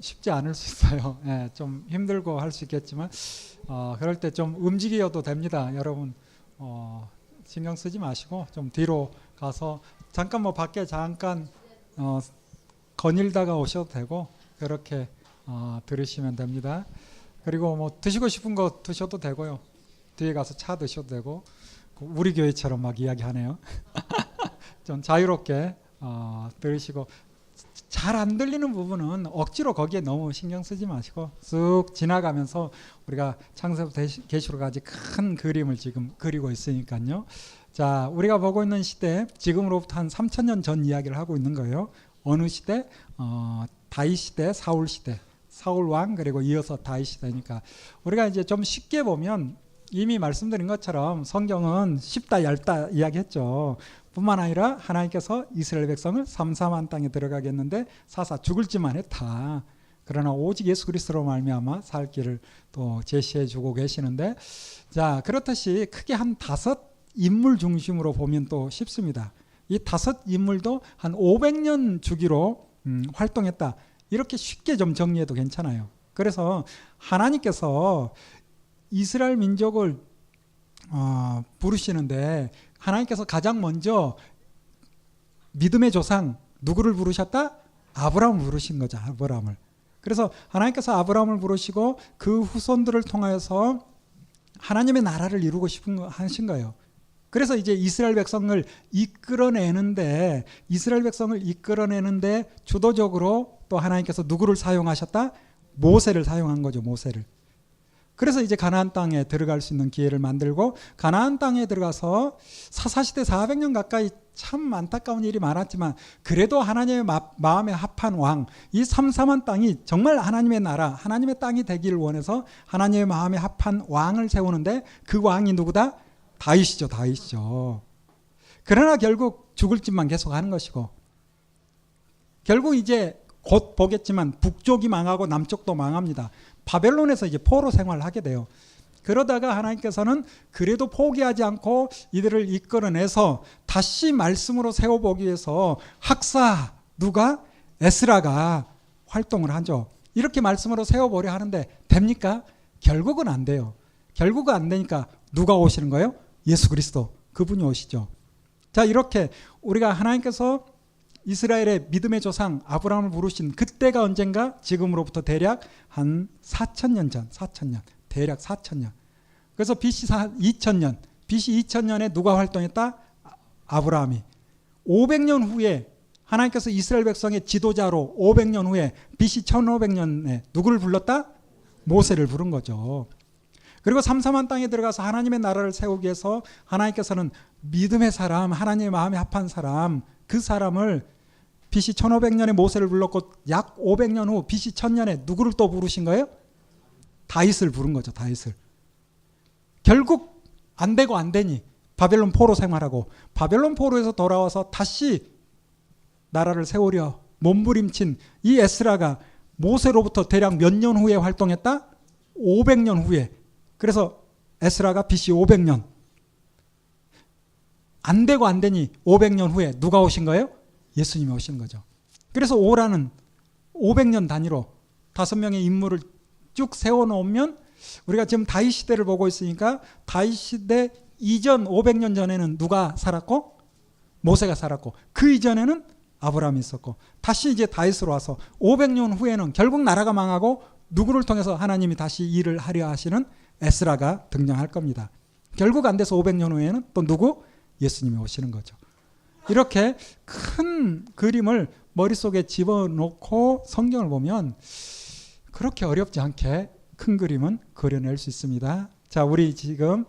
쉽지 않을 수 있어요. 예, 좀 힘들고 할 수 있겠지만 그럴 때 좀 움직여도 됩니다. 여러분 신경 쓰지 마시고 좀 뒤로 가서 잠깐 뭐 밖에 잠깐 거닐다가 오셔도 되고 그렇게 들으시면 됩니다. 그리고 뭐 드시고 싶은 거 드셔도 되고요. 뒤에 가서 차 드셔도 되고 우리 교회처럼 막 이야기하네요. 좀 자유롭게 들으시고 잘 안 들리는 부분은 억지로 거기에 너무 신경 쓰지 마시고 쑥 지나가면서 우리가 창세부터 계시록까지 큰 그림을 지금 그리고 있으니까요. 자, 우리가 보고 있는 시대 지금으로부터 한 3000년 전 이야기를 하고 있는 거예요. 어느 시대? 다윗 시대, 사울 시대. 사울 왕 그리고 이어서 다윗 시대니까 우리가 이제 좀 쉽게 보면 이미 말씀드린 것처럼 성경은 쉽다 얇다 이야기했죠. 뿐만 아니라 하나님께서 이스라엘 백성을 삼삼한 땅에 들어가게 했는데 사사 죽을지만 했다. 그러나 오직 예수 그리스도로 말미암아 살 길을 또 제시해 주고 계시는데 자 그렇듯이 크게 한 5 인물 중심으로 보면 또 쉽습니다. 이 5 인물도 한 500년 주기로 활동했다. 이렇게 쉽게 좀 정리해도 괜찮아요. 그래서 하나님께서 이스라엘 민족을 부르시는데 하나님께서 가장 먼저 믿음의 조상 누구를 부르셨다? 아브라함을 부르신 거죠. 아브라함을. 그래서 하나님께서 아브라함을 부르시고 그 후손들을 통하여서 하나님의 나라를 이루고 하신 거예요. 그래서 이제 이스라엘 백성을 이끌어내는데 주도적으로 또 하나님께서 누구를 사용하셨다? 모세를 사용한 거죠. 모세를. 그래서 이제 가나안 땅에 들어갈 수 있는 기회를 만들고 가나안 땅에 들어가서 사사시대 400년 가까이 참 안타까운 일이 많았지만 그래도 하나님의 마음에 합한 왕, 이 삼삼한 땅이 정말 하나님의 나라, 하나님의 땅이 되기를 원해서 하나님의 마음에 합한 왕을 세우는데 그 왕이 누구다? 다윗이죠. 그러나 결국 죽을 짓만 계속 하는 것이고 결국 이제 곧 보겠지만 북쪽이 망하고 남쪽도 망합니다. 바벨론에서 이제 포로 생활을 하게 돼요. 그러다가 하나님께서는 그래도 포기하지 않고 이들을 이끌어내서 다시 말씀으로 세워보기 위해서 학사 누가? 에스라가 활동을 하죠. 이렇게 말씀으로 세워보려 하는데 됩니까? 결국은 안 돼요. 결국은 안 되니까 누가 오시는 거예요? 예수 그리스도 그분이 오시죠. 자 이렇게 우리가 하나님께서 이스라엘의 믿음의 조상 아브라함을 부르신 그때가 언젠가 지금으로부터 대략 한 4000년 전 4000년 대략 4000년 그래서 BC 2000년 BC 2000년에 누가 활동했다? 아브라함이 500년 후에 하나님께서 이스라엘 백성의 지도자로 500년 후에 BC 1500년에 누구를 불렀다? 모세를 부른 거죠. 그리고 삼삼한 땅에 들어가서 하나님의 나라를 세우기 위해서 하나님께서는 믿음의 사람 하나님의 마음에 합한 사람 그 사람을 BC 1500년에 모세를 불렀고 약 500년 후 BC 1000년에 누구를 또 부르신 거예요? 다윗을 부른 거죠. 다윗을. 결국 안 되고 안 되니 바벨론 포로 생활하고 바벨론 포로에서 돌아와서 다시 나라를 세우려 몸부림친 이 에스라가 모세로부터 대략 몇 년 후에 활동했다? 500년 후에. 그래서 에스라가 BC 500년. 안 되고 안 되니 500년 후에 누가 오신 거예요? 예수님이 오신 거죠. 그래서 오라는 500년 단위로 5명의 인물을 쭉 세워놓으면 우리가 지금 다윗 시대를 보고 있으니까 다윗 시대 이전 500년 전에는 누가 살았고 모세가 살았고 그 이전에는 아브라함이 있었고 다시 이제 다윗으로 와서 500년 후에는 결국 나라가 망하고 누구를 통해서 하나님이 다시 일을 하려 하시는 에스라가 등장할 겁니다. 결국 안 돼서 500년 후에는 또 누구? 예수님이 오시는 거죠. 이렇게 큰 그림을 머릿속에 집어넣고 성경을 보면 그렇게 어렵지 않게 큰 그림은 그려낼 수 있습니다. 자, 우리 지금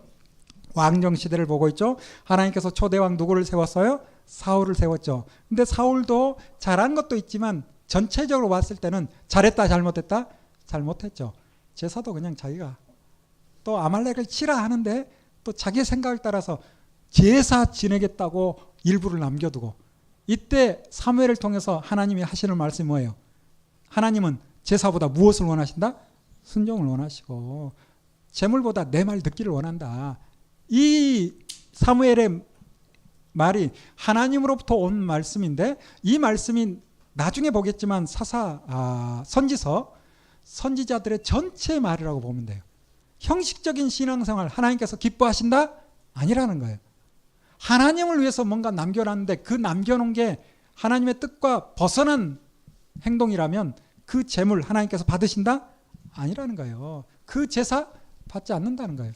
왕정 시대를 보고 있죠. 하나님께서 초대왕 누구를 세웠어요? 사울을 세웠죠. 근데 사울도 잘한 것도 있지만 전체적으로 봤을 때는 잘했다 잘못했다? 잘못했죠. 제사도 그냥 자기가 또 아말렉을 치라 하는데 또 자기 생각을 따라서 제사 지내겠다고 일부를 남겨두고 이때 사무엘을 통해서 하나님이 하시는 말씀이 뭐예요? 하나님은 제사보다 무엇을 원하신다? 순종을 원하시고 제물보다 내 말 듣기를 원한다. 이 사무엘의 말이 하나님으로부터 온 말씀인데 이 말씀이 나중에 보겠지만 선지서 선지자들의 전체 말이라고 보면 돼요. 형식적인 신앙생활 하나님께서 기뻐하신다? 아니라는 거예요. 하나님을 위해서 뭔가 남겨놨는데 그 남겨놓은 게 하나님의 뜻과 벗어난 행동이라면 그 재물 하나님께서 받으신다? 아니라는 거예요. 그 제사 받지 않는다는 거예요.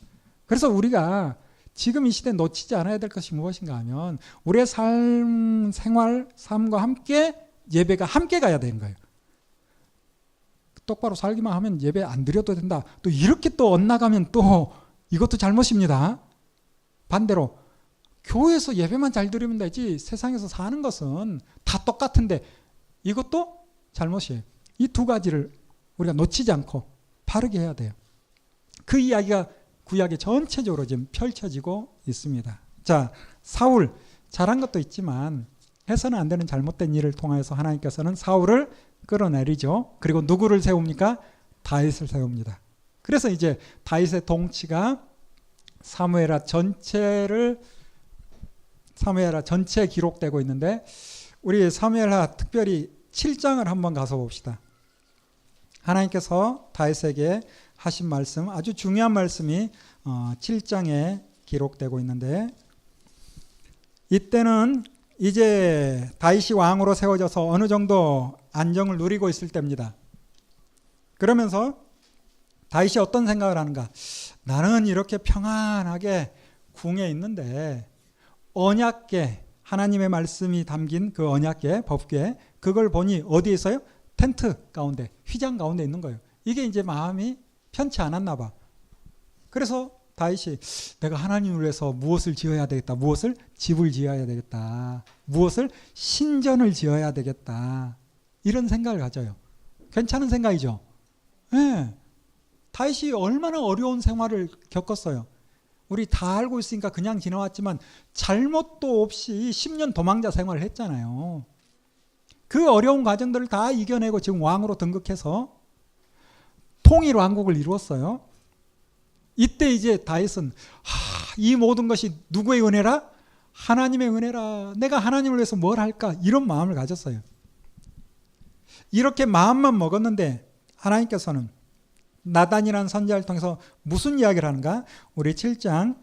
그래서 우리가 지금 이 시대에 놓치지 않아야 될 것이 무엇인가 하면 우리의 삶과 함께 예배가 함께 가야 되는 거예요. 똑바로 살기만 하면 예배 안 드려도 된다. 또 이렇게 또 엇나가면 또 이것도 잘못입니다. 반대로 교회에서 예배만 잘 드리면 되지 세상에서 사는 것은 다 똑같은데 이것도 잘못이에요. 이 두 가지를 우리가 놓치지 않고 바르게 해야 돼요. 그 이야기가 구약에 전체적으로 지금 펼쳐지고 있습니다. 자, 사울 잘한 것도 있지만 해서는 안 되는 잘못된 일을 통해서 하나님께서는 사울을 끌어내리죠. 그리고 누구를 세웁니까? 다윗을 세웁니다. 그래서 이제 다윗의 통치가 사무엘하 전체에 기록되고 있는데 우리 사무엘하 특별히 7장을 한번 가서 봅시다. 하나님께서 다윗에게 하신 말씀, 아주 중요한 말씀이 7장에 기록되고 있는데 이때는 이제 다윗이 왕으로 세워져서 어느 정도 안정을 누리고 있을 때입니다. 그러면서 다윗이 어떤 생각을 하는가? 나는 이렇게 평안하게 궁에 있는데 언약궤, 하나님의 말씀이 담긴 그 언약궤, 법궤, 그걸 보니 어디에 있어요? 텐트 가운데, 휘장 가운데 있는 거예요. 이게 이제 마음이 편치 않았나 봐. 그래서 다윗이 내가 하나님을 위해서 무엇을 지어야 되겠다. 무엇을? 집을 지어야 되겠다. 무엇을? 신전을 지어야 되겠다. 이런 생각을 가져요. 괜찮은 생각이죠. 네. 다윗이 얼마나 어려운 생활을 겪었어요. 우리 다 알고 있으니까 그냥 지나왔지만 잘못도 없이 10년 도망자 생활을 했잖아요. 그 어려운 과정들을 다 이겨내고 지금 왕으로 등극해서 통일 왕국을 이루었어요. 이때 이제 다윗은 이 모든 것이 누구의 은혜라? 하나님의 은혜라. 내가 하나님을 위해서 뭘 할까? 이런 마음을 가졌어요. 이렇게 마음만 먹었는데 하나님께서는 나단이라는 선지자를 통해서 무슨 이야기를 하는가? 우리 7장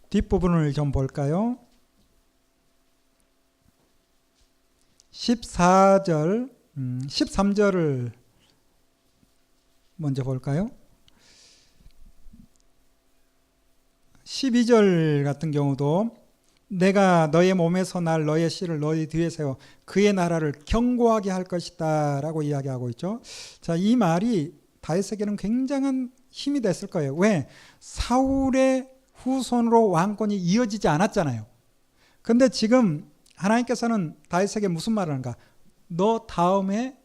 뒷부분을 좀 볼까요? 14절, 13절을 먼저 볼까요? 12절 같은 경우도 내가 너의 몸에서 날 너의 씨를 너희 뒤에 세워 그의 나라를 견고하게 할 것이다 라고 이야기하고 있죠. 자, 이 말이 다윗에게는 굉장한 힘이 됐을 거예요. 왜? 사울의 후손으로 왕권이 이어지지 않았잖아요. 근데 지금 하나님께서는 다윗에게 무슨 말을 하는가? 너 다음에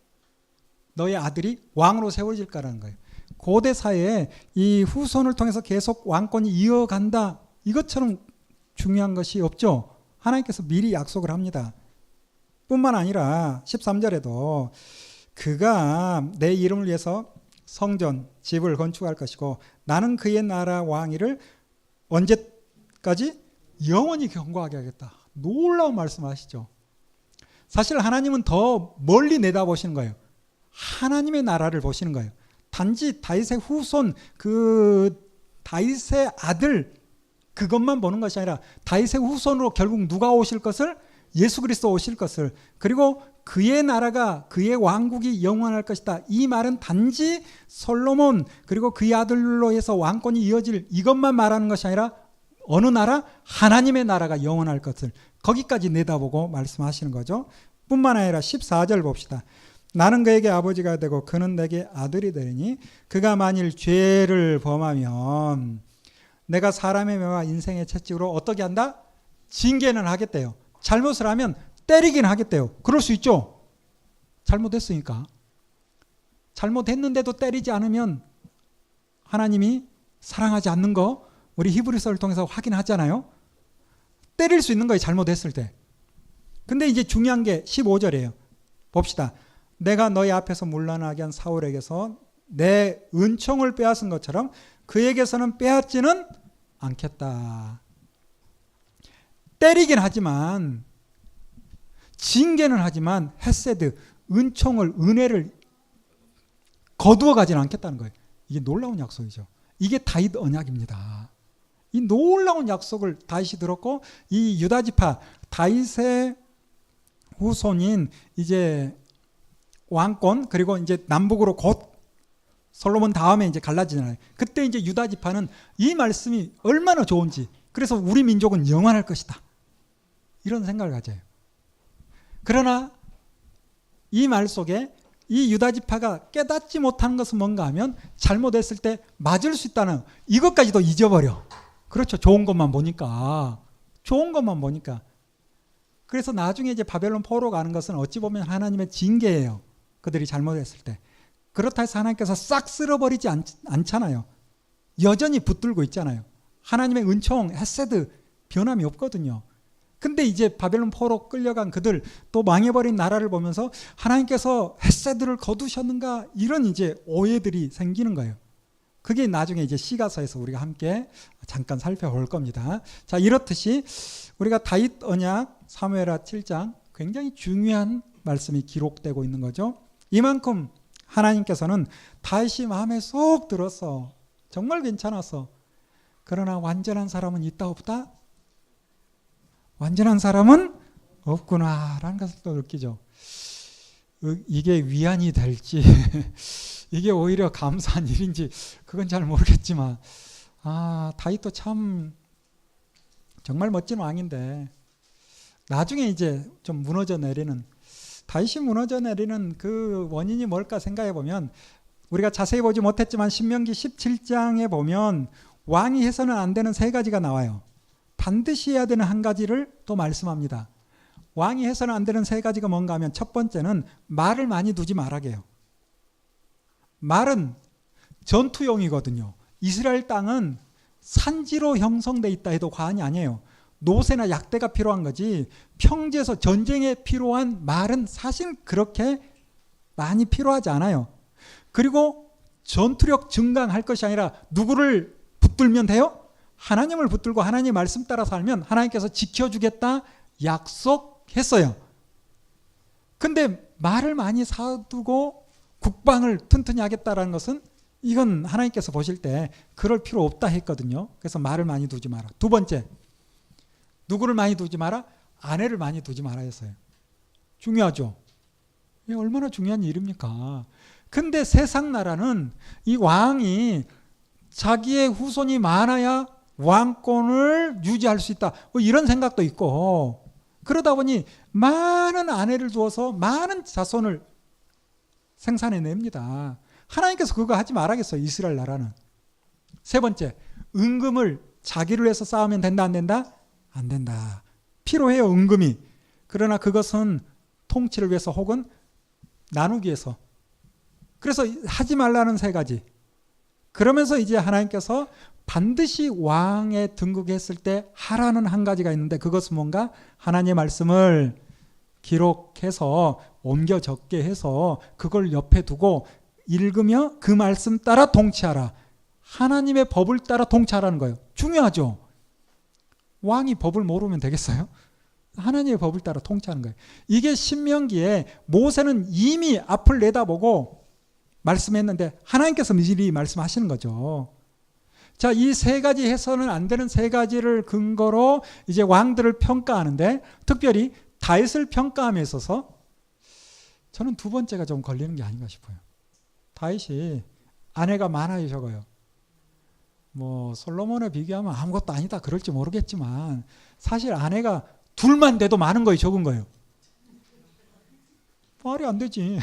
너의 아들이 왕으로 세워질 거라는 거예요. 고대 사회에 이 후손을 통해서 계속 왕권이 이어간다. 이것처럼 중요한 것이 없죠. 하나님께서 미리 약속을 합니다. 뿐만 아니라 13절에도 그가 내 이름을 위해서 성전, 집을 건축할 것이고 나는 그의 나라 왕위를 언제까지? 영원히 견고하게 하겠다. 놀라운 말씀하시죠. 사실 하나님은 더 멀리 내다보시는 거예요. 하나님의 나라를 보시는 거예요. 단지 다윗의 후손, 그 다윗의 아들 그것만 보는 것이 아니라 다윗의 후손으로 결국 누가 오실 것을? 예수 그리스도 오실 것을, 그리고 그의 나라가 그의 왕국이 영원할 것이다. 이 말은 단지 솔로몬 그리고 그의 아들로 해서 왕권이 이어질 이것만 말하는 것이 아니라 어느 나라? 하나님의 나라가 영원할 것을 거기까지 내다보고 말씀하시는 거죠. 뿐만 아니라 14절 봅시다. 나는 그에게 아버지가 되고 그는 내게 아들이 되리니 그가 만일 죄를 범하면 내가 사람의 매와 인생의 채찍으로 어떻게 한다? 징계는 하겠대요. 잘못을 하면 때리긴 하겠대요. 그럴 수 있죠. 잘못했으니까. 잘못했는데도 때리지 않으면 하나님이 사랑하지 않는 거 우리 히브리서를 통해서 확인하잖아요. 때릴 수 있는 거예요. 잘못했을 때. 근데 이제 중요한 게 15절이에요. 봅시다. 내가 너희 앞에서 문란하게 한 사울에게서 내 은총을 빼앗은 것처럼 그에게서는 빼앗지는 않겠다. 때리긴 하지만 징계는 하지만 헤세드, 은총을, 은혜를 거두어 가지는 않겠다는 거예요. 이게 놀라운 약속이죠. 이게 다윗 언약입니다. 이 놀라운 약속을 다윗이 들었고, 이 유다 지파, 다윗의 후손인 이제 왕권, 그리고 이제 남북으로 곧 솔로몬 다음에 이제 갈라지잖아요. 그때 이제 유다 지파는 이 말씀이 얼마나 좋은지, 그래서 우리 민족은 영원할 것이다, 이런 생각을 가져요. 그러나 이 말 속에 이 유다 지파가 깨닫지 못하는 것은 뭔가 하면, 잘못했을 때 맞을 수 있다는 이것까지도 잊어버려. 그렇죠. 좋은 것만 보니까. 그래서 나중에 이제 바벨론 포로 가는 것은 어찌 보면 하나님의 징계예요. 그들이 잘못했을 때. 그렇다 해서 하나님께서 싹 쓸어버리지 않잖아요. 여전히 붙들고 있잖아요. 하나님의 은총, 헤세드 변함이 없거든요. 근데 이제 바벨론 포로 끌려간 그들, 또 망해버린 나라를 보면서 하나님께서 헤세드를 거두셨는가, 이런 이제 오해들이 생기는 거예요. 그게 나중에 이제 시가서에서 우리가 함께 잠깐 살펴볼 겁니다. 자, 이렇듯이 우리가 다윗 언약 사무엘하 7장 굉장히 중요한 말씀이 기록되고 있는 거죠. 이만큼 하나님께서는 다윗이 마음에 쏙 들었어. 정말 괜찮았어. 그러나 완전한 사람은 있다 없다? 완전한 사람은 없구나라는 것을 또 느끼죠. 이게 위안이 될지 이게 오히려 감사한 일인지 그건 잘 모르겠지만, 다윗도 참 정말 멋진 왕인데, 나중에 이제 좀 무너져 내리는, 다윗이 무너져 내리는 그 원인이 뭘까 생각해 보면, 우리가 자세히 보지 못했지만 신명기 17장에 보면 왕이 해서는 안 되는 3가지가 나와요. 반드시 해야 되는 한 가지를 또 말씀합니다. 왕이 해서는 안 되는 3가지가 뭔가 하면, 첫 번째는 말을 많이 두지 말아게요. 말은 전투용이거든요. 이스라엘 땅은 산지로 형성되어 있다 해도 과언이 아니에요. 노새나 약대가 필요한 거지, 평지에서 전쟁에 필요한 말은 사실 그렇게 많이 필요하지 않아요. 그리고 전투력 증강할 것이 아니라 누구를 붙들면 돼요? 하나님을 붙들고 하나님 말씀 따라 살면 하나님께서 지켜주겠다 약속했어요. 근데 말을 많이 사두고 국방을 튼튼히 하겠다라는 것은, 이건 하나님께서 보실 때 그럴 필요 없다 했거든요. 그래서 말을 많이 두지 마라. 두 번째, 누구를 많이 두지 마라? 아내를 많이 두지 마라 했어요. 중요하죠. 이게 얼마나 중요한 일입니까? 근데 세상 나라는 이 왕이 자기의 후손이 많아야 왕권을 유지할 수 있다, 뭐 이런 생각도 있고, 그러다 보니 많은 아내를 두어서 많은 자손을 생산해냅니다. 하나님께서 그거 하지 말아겠어요, 이스라엘 나라는. 세 번째, 은금을 자기를 위해서 쌓으면 된다 안 된다? 안 된다. 필요해요, 은금이. 그러나 그것은 통치를 위해서 혹은 나누기 위해서. 그래서 하지 말라는 3가지. 그러면서 이제 하나님께서 반드시 왕에 등극했을 때 하라는 한 가지가 있는데, 그것은 뭔가? 하나님의 말씀을 기록해서 옮겨 적게 해서 그걸 옆에 두고 읽으며 그 말씀 따라 통치하라. 하나님의 법을 따라 통치하라는 거예요. 중요하죠. 왕이 법을 모르면 되겠어요? 하나님의 법을 따라 통치하는 거예요. 이게 신명기에 모세는 이미 앞을 내다보고 말씀했는데 하나님께서 미리 말씀하시는 거죠. 자, 이 3가지 해서는 안 되는 3가지를 근거로 이제 왕들을 평가하는데, 특별히 다윗을 평가함에 있어서 저는 2번째가 좀 걸리는 게 아닌가 싶어요. 다윗이 아내가 많아요, 적어요. 뭐 솔로몬에 비교하면 아무것도 아니다 그럴지 모르겠지만, 사실 아내가 2만 돼도 많은 거예요, 적은 거예요? 말이 안 되지.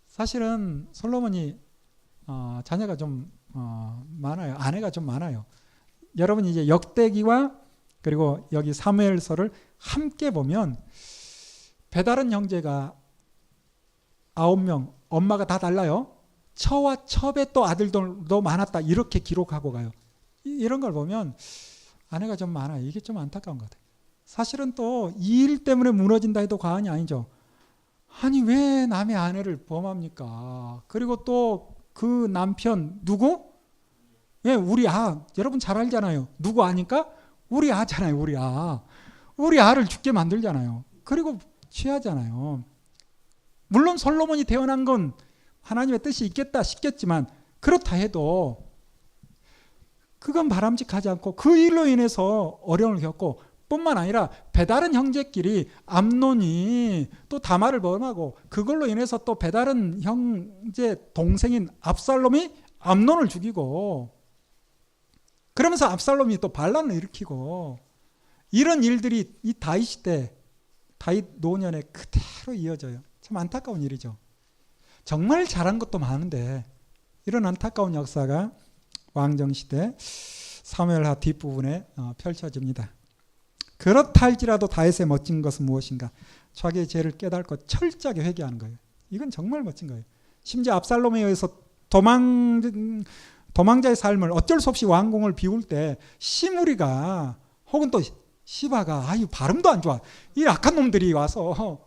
사실은 솔로몬이 자녀가 좀 많아요. 아내가 좀 많아요. 여러분 이제 역대기와 그리고 여기 사무엘서를 함께 보면 배다른 형제가 9명, 엄마가 다 달라요. 처와 첩의 또 아들들도 많았다, 이렇게 기록하고 가요. 이런 걸 보면 아내가 좀 많아요. 이게 좀 안타까운 것 같아요. 사실은 또 이 일 때문에 무너진다 해도 과언이 아니죠. 아니 왜 남의 아내를 범합니까? 그리고 또 그 남편 누구? 예, 우리 여러분 잘 알잖아요. 누구 아니까? 우리 아잖아요, 우리 아. 우리 알을 죽게 만들잖아요. 그리고 취하잖아요. 물론 솔로몬이 태어난 건 하나님의 뜻이 있겠다 싶겠지만 그렇다 해도 그건 바람직하지 않고 그 일로 인해서 어려움을 겪고 뿐만 아니라 배다른 형제끼리 암논이 또 다말을 범하고 그걸로 인해서 또 배다른 형제 동생인 압살롬이 암논을 죽이고 그러면서 압살롬이 또 반란을 일으키고 이런 일들이 이 다윗 때 다윗 노년에 그대로 이어져요. 참 안타까운 일이죠. 정말 잘한 것도 많은데 이런 안타까운 역사가 왕정시대 사무엘하 뒷부분에 펼쳐집니다. 그렇다 할지라도 다윗의 멋진 것은 무엇인가? 자기의 죄를 깨닫고 철저하게 회개하는 거예요. 이건 정말 멋진 거예요. 심지어 압살롬에 의해서 도망자의 삶을 어쩔 수 없이 왕궁을 비울 때 시므리가 혹은 또 시바가 아유 발음도 안 좋아. 이 악한 놈들이 와서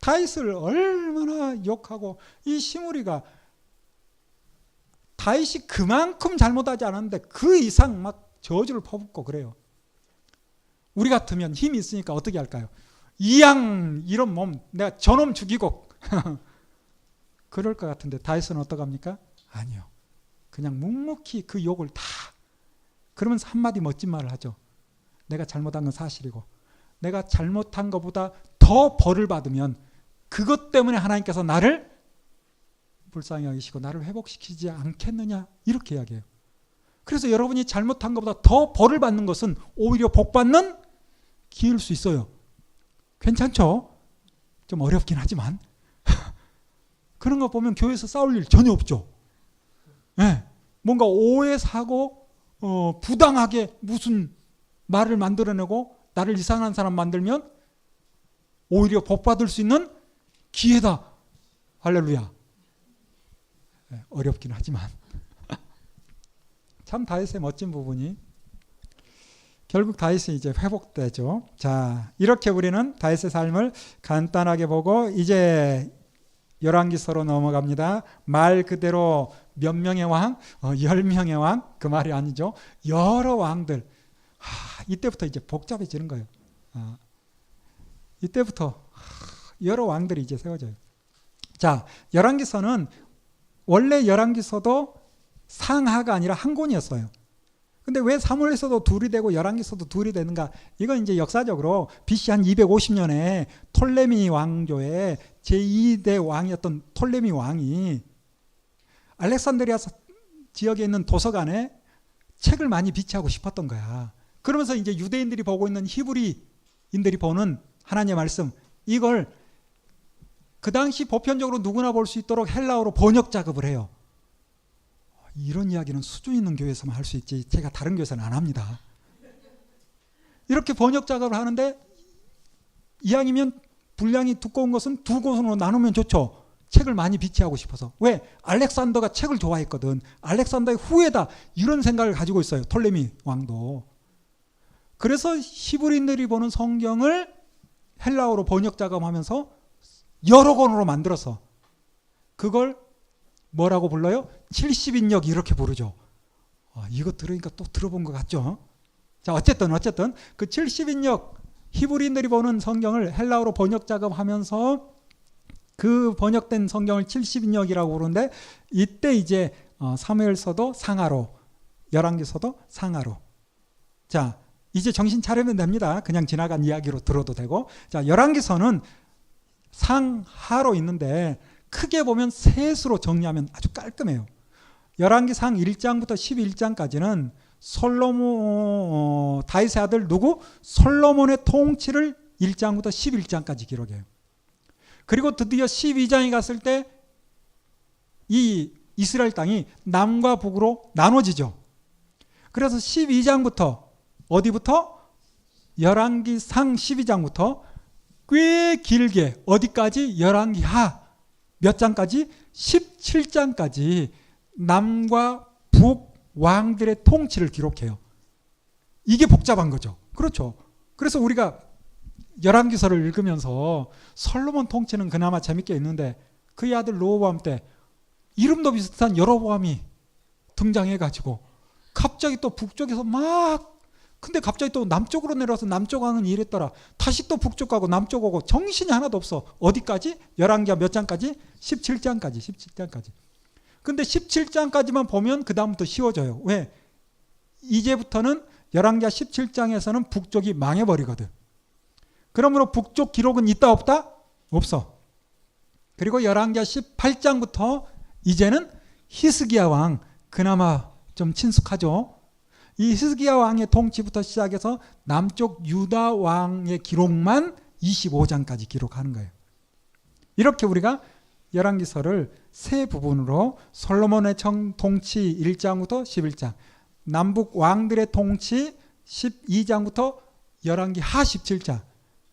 다윗을 얼마나 욕하고 이 시므리가 다윗이 그만큼 잘못하지 않았는데 그 이상 막 저주를 퍼붓고 그래요. 우리 같으면 힘이 있으니까 어떻게 할까요? 이양 이런 몸 내가 저놈 죽이고 그럴 것 같은데 다윗은 어떡합니까? 아니요. 그냥 묵묵히 그 욕을 다 그러면서 한마디 멋진 말을 하죠. 내가 잘못한 건 사실이고 내가 잘못한 것보다 더 벌을 받으면 그것 때문에 하나님께서 나를 불쌍히 여기시고 나를 회복시키지 않겠느냐 이렇게 이야기해요. 그래서 여러분이 잘못한 것보다 더 벌을 받는 것은 오히려 복받는 기회일 수 있어요. 괜찮죠? 좀 어렵긴 하지만 그런 거 보면 교회에서 싸울 일 전혀 없죠. 네. 뭔가 오해 사고 부당하게 무슨 말을 만들어내고 나를 이상한 사람 만들면 오히려 복받을 수 있는 기회다. 할렐루야. 네, 어렵긴 하지만 참 다윗의 멋진 부분이 결국 다윗이 이제 회복되죠. 자, 이렇게 우리는 다윗의 삶을 간단하게 보고 이제 열왕기서로 넘어갑니다. 말 그대로 몇 명의 왕? 10명의 왕? 그 말이 아니죠. 여러 왕들. 이때부터 이제 복잡해지는 거예요. 이때부터 여러 왕들이 이제 세워져요. 자, 열왕기서는 원래 열왕기서도 상하가 아니라 한 권이었어요. 근데 왜 사무엘서도 둘이 되고 열왕기서도 둘이 되는가? 이건 이제 역사적으로 BC 한 250년에 톨레미 왕조의 제2대 왕이었던 톨레미 왕이 알렉산드리아 지역에 있는 도서관에 책을 많이 비치하고 싶었던 거야. 그러면서 이제 유대인들이 보고 있는 히브리인들이 보는 하나님의 말씀, 이걸 그 당시 보편적으로 누구나 볼 수 있도록 헬라어로 번역 작업을 해요. 이런 이야기는 수준 있는 교회에서만 할 수 있지 제가 다른 교회에서는 안 합니다. 이렇게 번역 작업을 하는데 이왕이면 분량이 두꺼운 것은 두 곳으로 나누면 좋죠. 책을 많이 비치하고 싶어서. 왜? 알렉산더가 책을 좋아했거든. 알렉산더의 후예다. 이런 생각을 가지고 있어요. 톨레미 왕도. 그래서 히브리인들이 보는 성경을 헬라어로 번역 작업하면서 여러 권으로 만들어서 그걸 뭐라고 불러요? 70인역 이렇게 부르죠. 이거 들으니까 또 들어본 것 같죠? 자, 어쨌든 그 70인역 히브리인들이 보는 성경을 헬라어로 번역 작업하면서 그 번역된 성경을 70인역이라고 부르는데 이때 이제 사무엘서도 상하로, 열왕기서도 상하로. 자, 이제 정신 차리면 됩니다. 그냥 지나간 이야기로 들어도 되고. 자, 열왕기서는 상하로 있는데 크게 보면 셋으로 정리하면 아주 깔끔해요. 열왕기상 1장부터 11장까지는 솔로몬 다윗의 아들 누구? 솔로몬의 통치를 1장부터 11장까지 기록해요. 그리고 드디어 12장에 갔을 때 이 이스라엘 땅이 남과 북으로 나눠지죠. 그래서 12장부터 어디부터? 열왕기상 12장부터 꽤 길게 어디까지? 열왕기하 몇 장까지? 17장까지 남과 북 왕들의 통치를 기록해요. 이게 복잡한 거죠. 그렇죠. 그래서 우리가 열왕기서를 읽으면서 솔로몬 통치는 그나마 재밌게 읽는데 그의 아들 르호보암 때 이름도 비슷한 여로보암이 등장해가지고 갑자기 또 북쪽에서 막 근데 갑자기 또 남쪽으로 내려와서 남쪽 왕은 이랬더라. 다시 또 북쪽 가고 남쪽 오고 정신이 하나도 없어. 어디까지? 열왕기하 몇 장까지? 17장까지. 17장까지. 근데 17장까지만 보면 그 다음부터 쉬워져요. 왜? 이제부터는 열왕기하 17장에서는 북쪽이 망해버리거든. 그러므로 북쪽 기록은 있다 없다? 없어. 그리고 열왕기하 18장부터 이제는 히스기야 왕, 그나마 좀 친숙하죠. 이 히스기야 왕의 통치부터 시작해서 남쪽 유다 왕의 기록만 25장까지 기록하는 거예요. 이렇게 우리가 열왕기서를 세 부분으로 솔로몬의 통치 1장부터 11장, 남북 왕들의 통치 12장부터 열왕기 하 17장,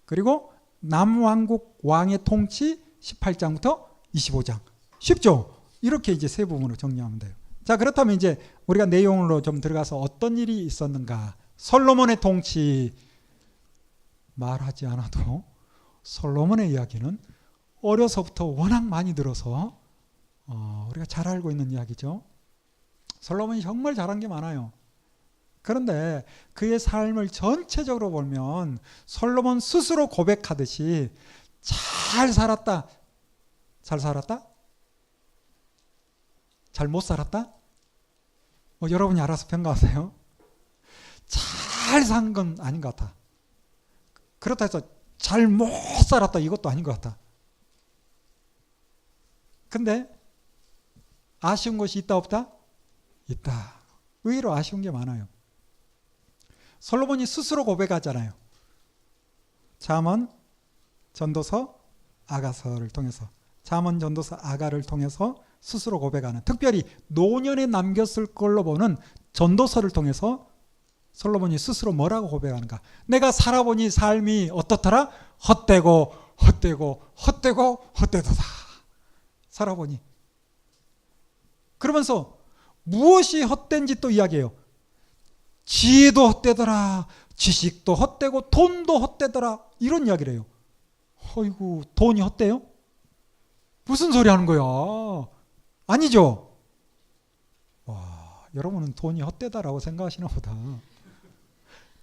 그리고 남왕국 왕의 통치 18장부터 25장. 쉽죠? 이렇게 이제 세 부분으로 정리하면 돼요. 자, 그렇다면 이제 우리가 내용으로 좀 들어가서 어떤 일이 있었는가. 솔로몬의 통치, 말하지 않아도 솔로몬의 이야기는 어려서부터 워낙 많이 들어서 우리가 잘 알고 있는 이야기죠. 솔로몬이 정말 잘한 게 많아요. 그런데 그의 삶을 전체적으로 보면 솔로몬 스스로 고백하듯이 잘 살았다. 잘 살았다? 잘 못 살았다? 여러분이 알아서 평가하세요. 잘 산 건 아닌 것 같아. 그렇다 해서 잘 못 살았다 이것도 아닌 것 같아. 근데 아쉬운 것이 있다 없다? 있다. 의외로 아쉬운 게 많아요. 솔로몬이 스스로 고백하잖아요. 잠언, 전도서, 아가서를 통해서, 잠언, 전도서, 아가를 통해서 스스로 고백하는, 특별히 노년에 남겼을 걸로 보는 전도서를 통해서 솔로몬이 스스로 뭐라고 고백하는가. 내가 살아보니 삶이 어떻더라? 헛되고 헛되고 헛되고 헛되도다. 살아보니. 그러면서 무엇이 헛된지 또 이야기해요. 지혜도 헛되더라. 지식도 헛되고 돈도 헛되더라. 이런 이야기를 해요. 어이구, 돈이 헛돼요? 무슨 소리 하는 거야? 아니죠? 와, 여러분은 돈이 헛되다라고 생각하시나 보다.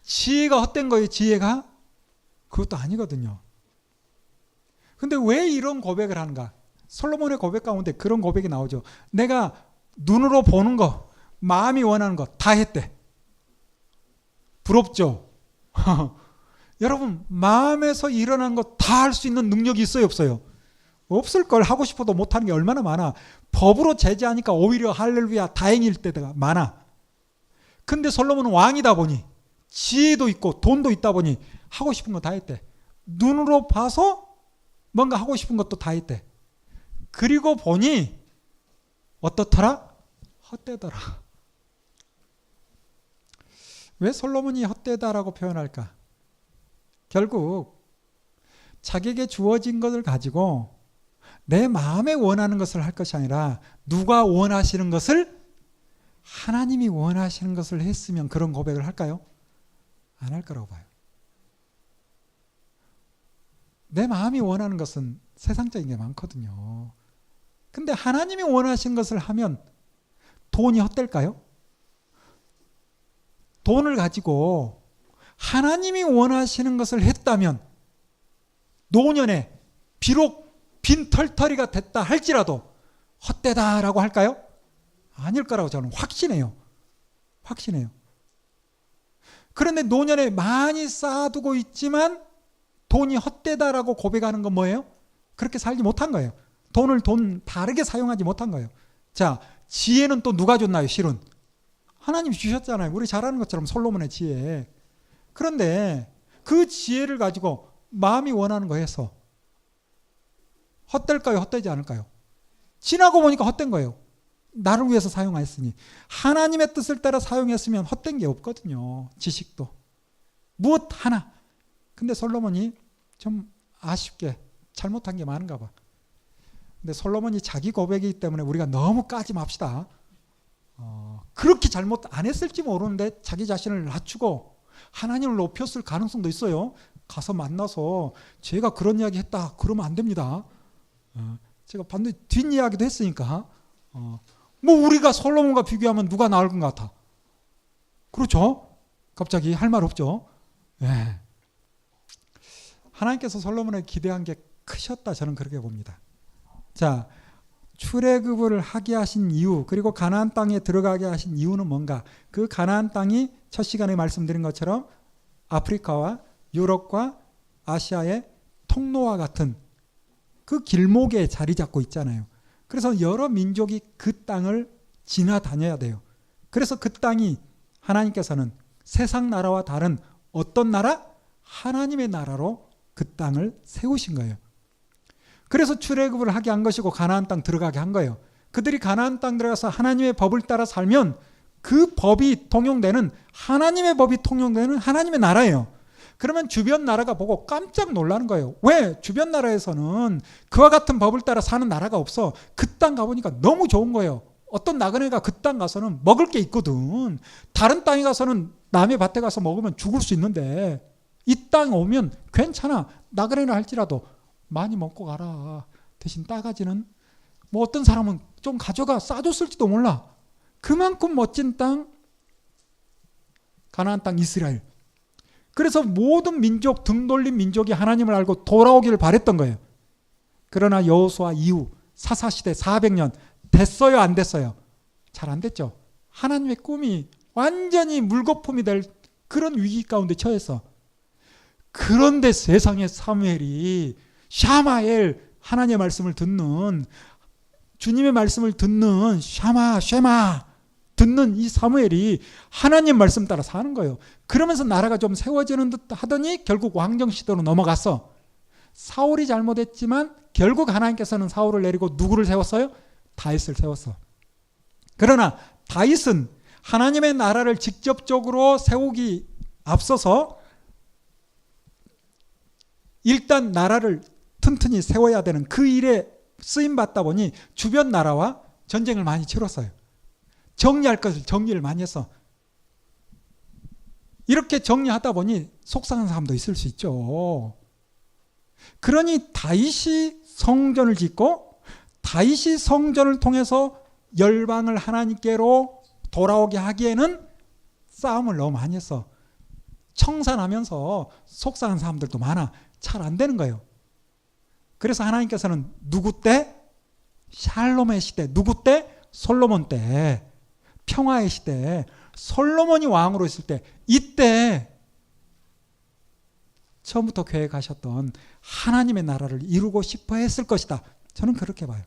지혜가 헛된 거예요, 지혜가? 그것도 아니거든요. 근데 왜 이런 고백을 하는가? 솔로몬의 고백 가운데 그런 고백이 나오죠. 내가 눈으로 보는 거, 마음이 원하는 거 다 했대. 부럽죠? 여러분, 마음에서 일어난 거 다 할 수 있는 능력이 있어요, 없어요? 없을 걸. 하고 싶어도 못하는 게 얼마나 많아. 법으로 제재하니까 오히려 할렐루야 다행일 때가 많아. 근데 솔로몬은 왕이다 보니, 지혜도 있고 돈도 있다 보니 하고 싶은 거 다 했대. 눈으로 봐서 뭔가 하고 싶은 것도 다 했대. 그리고 보니 어떻더라? 헛되더라. 왜 솔로몬이 헛되다라고 표현할까? 결국 자기에게 주어진 것을 가지고 내 마음에 원하는 것을 할 것이 아니라 누가 원하시는 것을, 하나님이 원하시는 것을 했으면 그런 고백을 할까요? 안 할 거라고 봐요. 내 마음이 원하는 것은 세상적인 게 많거든요. 근데 하나님이 원하신 것을 하면 돈이 헛될까요? 돈을 가지고 하나님이 원하시는 것을 했다면 노년에 비록 빈털터리가 됐다 할지라도 헛되다라고 할까요? 아닐 거라고 저는 확신해요. 확신해요. 그런데 노년에 많이 쌓아두고 있지만 돈이 헛되다라고 고백하는 건 뭐예요? 그렇게 살지 못한 거예요. 돈을 다르게 사용하지 못한 거예요. 자, 지혜는 또 누가 줬나요? 실은 하나님이 주셨잖아요. 우리 잘 아는 것처럼 솔로몬의 지혜. 그런데 그 지혜를 가지고 마음이 원하는 거 해서 헛될까요? 헛되지 않을까요? 지나고 보니까 헛된 거예요. 나를 위해서 사용했으니. 하나님의 뜻을 따라 사용했으면 헛된 게 없거든요. 지식도. 무엇 하나. 근데 솔로몬이 좀 아쉽게 잘못한 게 많은가 봐. 근데 솔로몬이 자기 고백이기 때문에 우리가 너무 까지 맙시다. 그렇게 잘못 안 했을지 모르는데 자기 자신을 낮추고 하나님을 높였을 가능성도 있어요. 가서 만나서 제가 그런 이야기 했다 그러면 안 됩니다. 제가 반드시 뒷이야기도 했으니까 뭐 우리가 솔로몬과 비교하면 누가 나을 것 같아? 그렇죠? 갑자기 할 말 없죠. 예. 하나님께서 솔로몬에게 기대한 게 크셨다, 저는 그렇게 봅니다. 자, 출애굽을 하게 하신 이유, 그리고 가나안 땅에 들어가게 하신 이유는 뭔가? 그 가나안 땅이 첫 시간에 말씀드린 것처럼 아프리카와 유럽과 아시아의 통로와 같은 그 길목에 자리 잡고 있잖아요. 그래서 여러 민족이 그 땅을 지나다녀야 돼요. 그래서 그 땅이 하나님께서는 세상 나라와 다른 어떤 나라? 하나님의 나라로 그 땅을 세우신 거예요. 그래서 출애굽을 하게 한 것이고 가나안 땅 들어가게 한 거예요. 그들이 가나안 땅 들어가서 하나님의 법을 따라 살면 그 법이 통용되는, 하나님의 법이 통용되는 하나님의 나라예요. 그러면 주변 나라가 보고 깜짝 놀라는 거예요. 왜? 주변 나라에서는 그와 같은 법을 따라 사는 나라가 없어. 그 땅 가보니까 너무 좋은 거예요. 어떤 나그네가 그 땅 가서는 먹을 게 있거든. 다른 땅에 가서는 남의 밭에 가서 먹으면 죽을 수 있는데 이 땅 오면 괜찮아. 나그네를 할지라도 많이 먹고 가라. 대신 따가지는 뭐 어떤 사람은 좀 가져가 싸줬을지도 몰라. 그만큼 멋진 땅, 가나안 땅 이스라엘. 그래서 모든 민족, 등 돌린 민족이 하나님을 알고 돌아오기를 바랬던 거예요. 그러나 여호수아 이후 사사시대 400년 됐어요, 안 됐어요? 잘 안 됐죠. 하나님의 꿈이 완전히 물거품이 될 그런 위기 가운데 처했어. 그런데 세상에 사무엘이 샤마엘, 하나님의 말씀을 듣는, 주님의 말씀을 듣는 샤마 듣는 이 사무엘이 하나님 말씀 따라 사는 거예요. 그러면서 나라가 좀 세워지는 듯 하더니 결국 왕정 시대로 넘어갔어. 사울이 잘못했지만 결국 하나님께서는 사울을 내리고 누구를 세웠어요? 다윗을 세웠어. 그러나 다윗은 하나님의 나라를 직접적으로 세우기 앞서서 일단 나라를 튼튼히 세워야 되는 그 일에 쓰임받다 보니 주변 나라와 전쟁을 많이 치렀어요. 정리할 것을 정리를 많이 했어. 이렇게 정리하다 보니 속상한 사람도 있을 수 있죠. 그러니 다윗이 성전을 짓고 다윗이 성전을 통해서 열방을 하나님께로 돌아오게 하기에는 싸움을 너무 많이 했어. 청산하면서 속상한 사람들도 많아. 잘 안 되는 거예요. 그래서 하나님께서는 누구 때? 샬롬의 시대. 누구 때? 솔로몬 때. 평화의 시대. 솔로몬이 왕으로 있을 때, 이때 처음부터 계획하셨던 하나님의 나라를 이루고 싶어 했을 것이다. 저는 그렇게 봐요.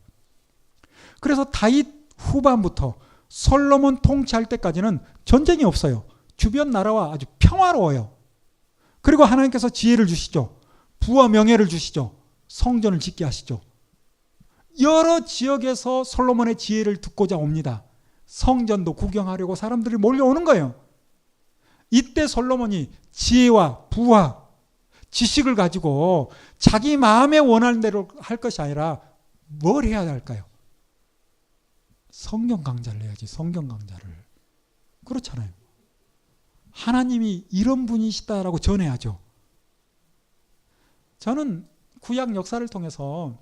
그래서 다윗 후반부터 솔로몬 통치할 때까지는 전쟁이 없어요. 주변 나라와 아주 평화로워요. 그리고 하나님께서 지혜를 주시죠. 부와 명예를 주시죠. 성전을 짓게 하시죠. 여러 지역에서 솔로몬의 지혜를 듣고자 옵니다. 성전도 구경하려고 사람들이 몰려오는 거예요. 이때 솔로몬이 지혜와 부와 지식을 가지고 자기 마음에 원하는 대로 할 것이 아니라 뭘 해야 할까요? 성경 강좌를 해야지. 성경 강좌를. 그렇잖아요. 하나님이 이런 분이시다라고 전해야죠. 저는 구약 역사를 통해서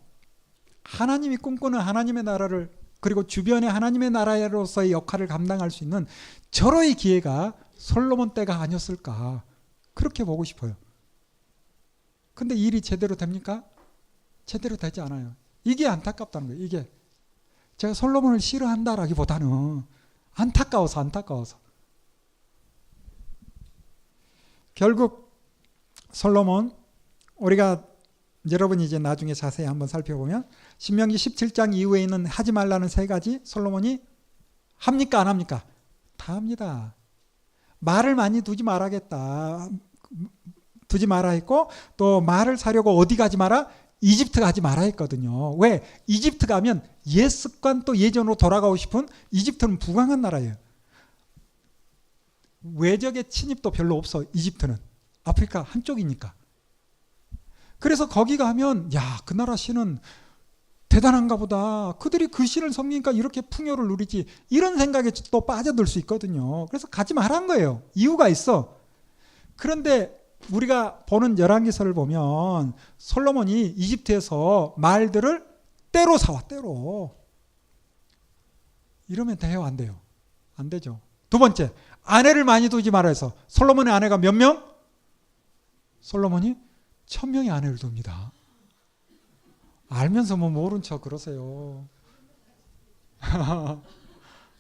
하나님이 꿈꾸는 하나님의 나라를, 그리고 주변의 하나님의 나라로서의 역할을 감당할 수 있는 절호의 기회가 솔로몬 때가 아니었을까, 그렇게 보고 싶어요. 근데 일이 제대로 됩니까? 제대로 되지 않아요. 이게 안타깝다는 거예요. 이게 제가 솔로몬을 싫어한다라기보다는 안타까워서 결국 솔로몬, 우리가 여러분이 이제 나중에 자세히 한번 살펴보면 신명기 17장 이후에 있는 하지 말라는 세 가지 솔로몬이 합니까 안 합니까? 다 합니다. 말을 많이 두지 말아야겠다. 두지 마라 했고, 또 말을 사려고 어디 가지 마라? 이집트 가지 마라 했거든요. 왜? 이집트 가면 옛 습관, 또 예전으로 돌아가고 싶은, 이집트는 부강한 나라예요. 외적의 침입도 별로 없어. 이집트는 아프리카 한쪽이니까. 그래서 거기 가면 야, 그 나라 신은 대단한가 보다. 그들이 그 신을 섬기니까 이렇게 풍요를 누리지. 이런 생각에 또 빠져들 수 있거든요. 그래서 가지 말란 거예요. 이유가 있어. 그런데 우리가 보는 열왕기서를 보면 솔로몬이 이집트에서 말들을 때로 사와. 때로. 이러면 돼요, 안 돼요? 안 되죠. 두 번째, 아내를 많이 두지 말아 해서 솔로몬의 아내가 몇 명? 솔로몬이 1000명의 아내를 둡니다. 알면서 뭐 모른 척 그러세요.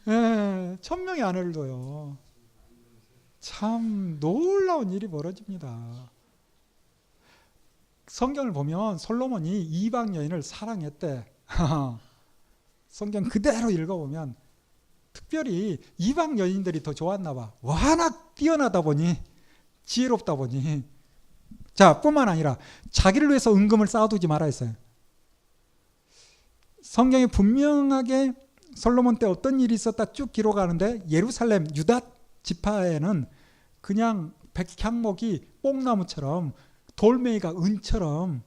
네, 1000명의 아내를 둬요. 참 놀라운 일이 벌어집니다. 성경을 보면 솔로몬이 이방 여인을 사랑했대. 성경 그대로 읽어보면 특별히 이방 여인들이 더 좋았나 봐. 워낙 뛰어나다 보니, 지혜롭다 보니. 자, 뿐만 아니라 자기를 위해서 은금을 쌓아두지 말아 했어요. 성경에 분명하게 솔로몬 때 어떤 일이 있었다 쭉 기록하는데, 예루살렘 유다 지파에는 그냥 백향목이 뽕나무처럼, 돌멩이가 은처럼,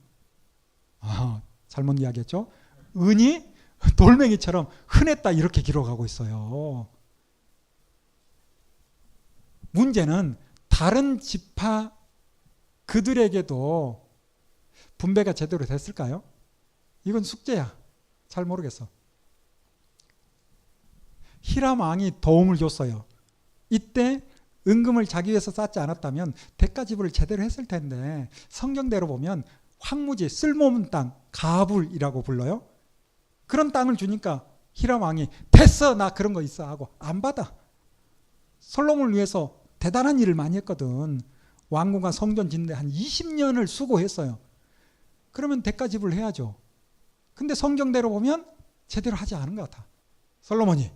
잘못 이야기했죠? 은이 돌멩이처럼 흔했다 이렇게 기록하고 있어요. 문제는 다른 지파 그들에게도 분배가 제대로 됐을까요? 이건 숙제야. 잘 모르겠어. 히람 왕이 도움을 줬어요. 이때 은금을 자기 위해서 쌓지 않았다면 대가 지불을 제대로 했을 텐데, 성경대로 보면 황무지, 쓸모없는 땅, 가불이라고 불러요. 그런 땅을 주니까 히람 왕이 됐어, 나 그런 거 있어 하고 안 받아. 솔로몬을 위해서 대단한 일을 많이 했거든. 왕궁과 성전 짓는데 한 20년을 수고했어요. 그러면 대가 지불을 해야죠. 근데 성경대로 보면 제대로 하지 않은 것 같아, 솔로몬이.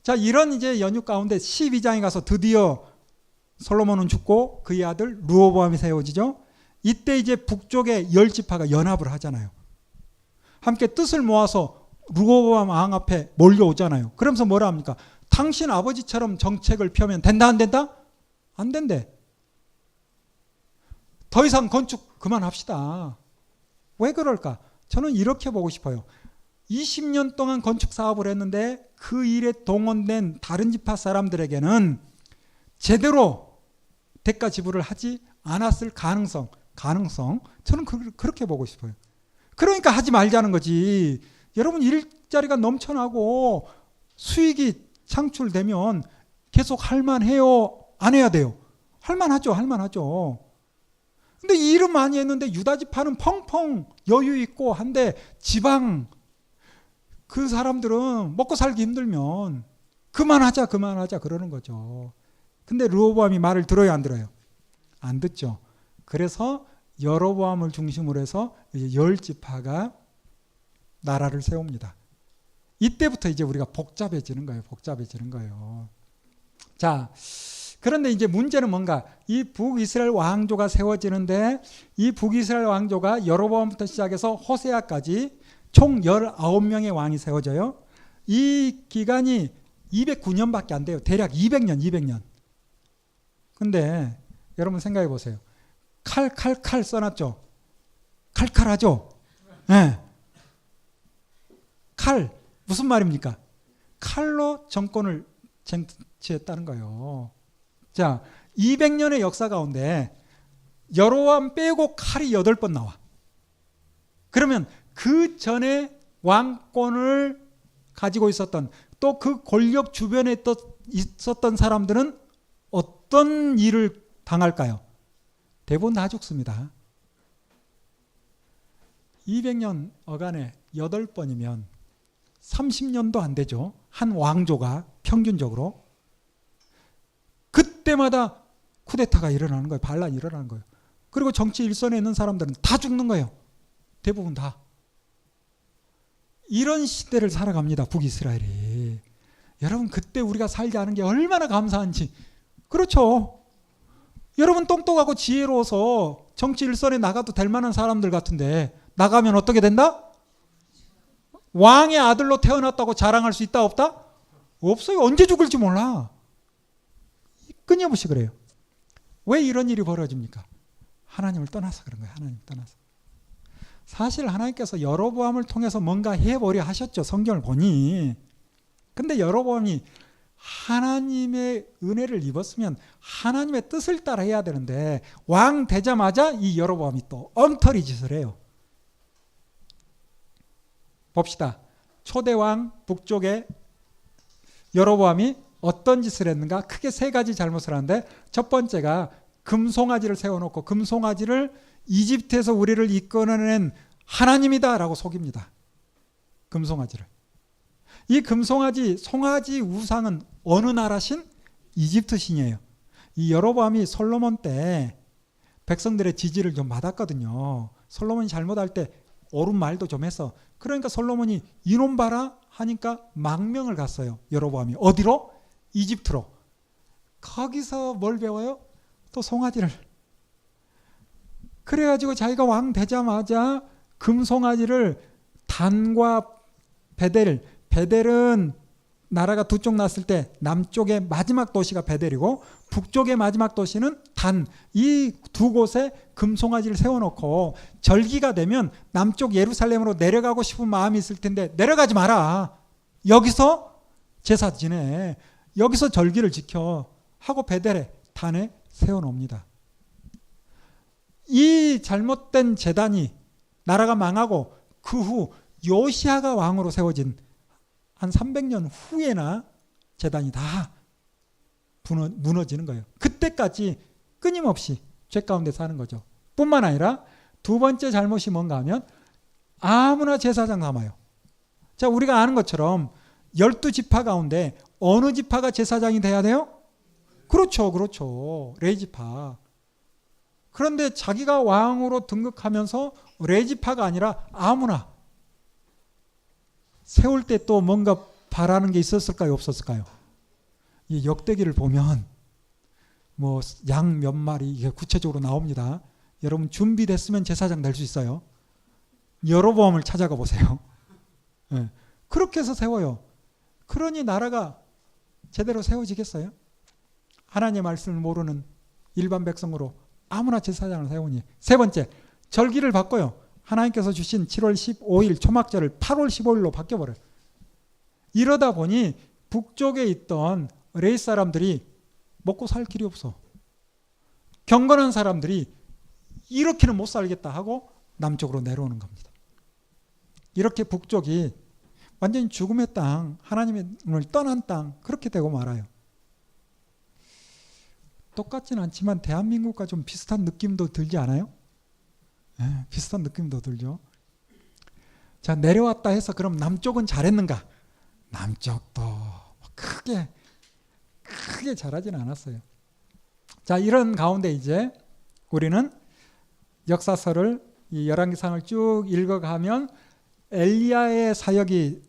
자, 이런 이제 연유 가운데 12장에 가서 드디어 솔로몬은 죽고 그의 아들 르호보암이 세워지죠. 이때 이제 북쪽의 10지파가 연합을 하잖아요. 함께 뜻을 모아서 르호보암 왕 앞에 몰려오잖아요. 그러면서 뭐라 합니까? 당신 아버지처럼 정책을 펴면 된다, 안 된다? 안 된대. 더 이상 건축 그만합시다. 왜 그럴까? 저는 이렇게 보고 싶어요. 20년 동안 건축 사업을 했는데 그 일에 동원된 다른 지파 사람들에게는 제대로 대가 지불을 하지 않았을 가능성, 저는 그렇게 보고 싶어요. 그러니까 하지 말자는 거지. 여러분, 일자리가 넘쳐나고 수익이 창출되면 계속 할만해요, 안 해야 돼요? 할만하죠. 근데 일은 많이 했는데 유다 지파는 펑펑 여유 있고 한데, 지방 그 사람들은 먹고 살기 힘들면 그만하자 그러는 거죠. 근데 르호보암이 말을 들어요, 안 들어요? 안 듣죠. 그래서 여로보암을 중심으로 해서 이제 10지파가 나라를 세웁니다. 이때부터 이제 우리가 복잡해지는 거예요. 자, 그런데 이제 문제는 뭔가, 이 북이스라엘 왕조가 세워지는데, 이 북이스라엘 왕조가 여로보암부터 시작해서 호세아까지 총 19명의 왕이 세워져요. 이 기간이 209년밖에 안 돼요. 대략 200년. 근데 여러분 생각해 보세요. 칼 써놨죠? 칼칼하죠? 네. 칼, 무슨 말입니까? 칼로 정권을 쟁취했다는 거예요. 자, 200년의 역사 가운데 여로보암 빼고 칼이 8번 나와. 그러면 그 전에 왕권을 가지고 있었던, 또 그 권력 주변에 있었던 사람들은 어떤 일을 당할까요? 대부분 다 죽습니다. 200년 어간에 8번이면 30년도 안 되죠. 한 왕조가 평균적으로. 그때마다 쿠데타가 일어나는 거예요. 반란이 일어나는 거예요. 그리고 정치 일선에 있는 사람들은 다 죽는 거예요. 대부분 다. 이런 시대를 살아갑니다, 북이스라엘이. 여러분, 그때 우리가 살지 않은 게 얼마나 감사한지. 그렇죠. 여러분, 똑똑하고 지혜로워서 정치 일선에 나가도 될 만한 사람들 같은데, 나가면 어떻게 된다? 왕의 아들로 태어났다고 자랑할 수 있다, 없다? 없어요. 언제 죽을지 몰라. 끊임없이 그래요. 왜 이런 일이 벌어집니까? 하나님을 떠나서 그런 거예요. 하나님을 떠나서. 사실 하나님께서 여로보암을 통해서 뭔가 해보려 하셨죠, 성경을 보니. 근데 여로보암이 하나님의 은혜를 입었으면 하나님의 뜻을 따라 해야 되는데, 왕 되자마자 이 여로보암이 또 엉터리 짓을 해요. 봅시다. 초대왕 북쪽에 여로보암이 어떤 짓을 했는가? 크게 세 가지 잘못을 하는데 첫 번째가 금송아지를 세워놓고 금송아지를 이집트에서 우리를 이끌어낸 하나님이다라고 속입니다. 금송아지를. 이 금송아지, 송아지 우상은 어느 나라 신? 이집트 신이에요. 이 여로보암이 솔로몬 때 백성들의 지지를 좀 받았거든요. 솔로몬이 잘못할 때 옳은 말도 좀 했어. 그러니까 솔로몬이 이놈 봐라 하니까 망명을 갔어요. 여로보암이. 어디로? 이집트로. 거기서 뭘 배워요? 또 송아지를. 그래가지고 자기가 왕 되자마자 금송아지를 단과 베델은 나라가 두 쪽 났을 때 남쪽의 마지막 도시가 베델이고 북쪽의 마지막 도시는 단. 이 두 곳에 금송아지를 세워놓고 절기가 되면 남쪽 예루살렘으로 내려가고 싶은 마음이 있을 텐데 내려가지 마라. 여기서 제사 지내. 여기서 절기를 지켜. 하고 베델에 단에 세워놓습니다. 이 잘못된 제단이 나라가 망하고 그 후 요시아가 왕으로 세워진 한 300년 후에나 제단이 다 무너지는 거예요. 그때까지 끊임없이 죄 가운데 사는 거죠. 뿐만 아니라 두 번째 잘못이 뭔가 하면 아무나 제사장 삼아요. 자, 우리가 아는 것처럼 12지파 가운데 어느 지파가 제사장이 돼야 돼요? 그렇죠. 레위지파. 그런데 자기가 왕으로 등극하면서 레위지파가 아니라 아무나 세울 때 또 뭔가 바라는 게 있었을까요? 없었을까요? 이 역대기를 보면 뭐 양 몇 마리 이게 구체적으로 나옵니다. 여러분 준비됐으면 제사장 될 수 있어요. 여로보암을 찾아가 보세요. 네. 그렇게 해서 세워요. 그러니 나라가 제대로 세워지겠어요? 하나님의 말씀을 모르는 일반 백성으로 아무나 제사장을 세우니. 세 번째, 절기를 바꿔요. 하나님께서 주신 7월 15일 초막절을 8월 15일로 바뀌어버려요. 이러다 보니 북쪽에 있던 레위 사람들이 먹고 살 길이 없어. 경건한 사람들이 이렇게는 못 살겠다 하고 남쪽으로 내려오는 겁니다. 이렇게 북쪽이 완전히 죽음의 땅, 하나님을 떠난 땅, 그렇게 되고 말아요. 똑같진 않지만 대한민국과 좀 비슷한 느낌도 들지 않아요? 네, 비슷한 느낌도 들죠. 자, 내려왔다 해서 그럼 남쪽은 잘했는가? 남쪽도 크게 잘하지는 않았어요. 자, 이런 가운데 이제 우리는 역사서를 이 열왕기상을 쭉 읽어가면 엘리야의 사역이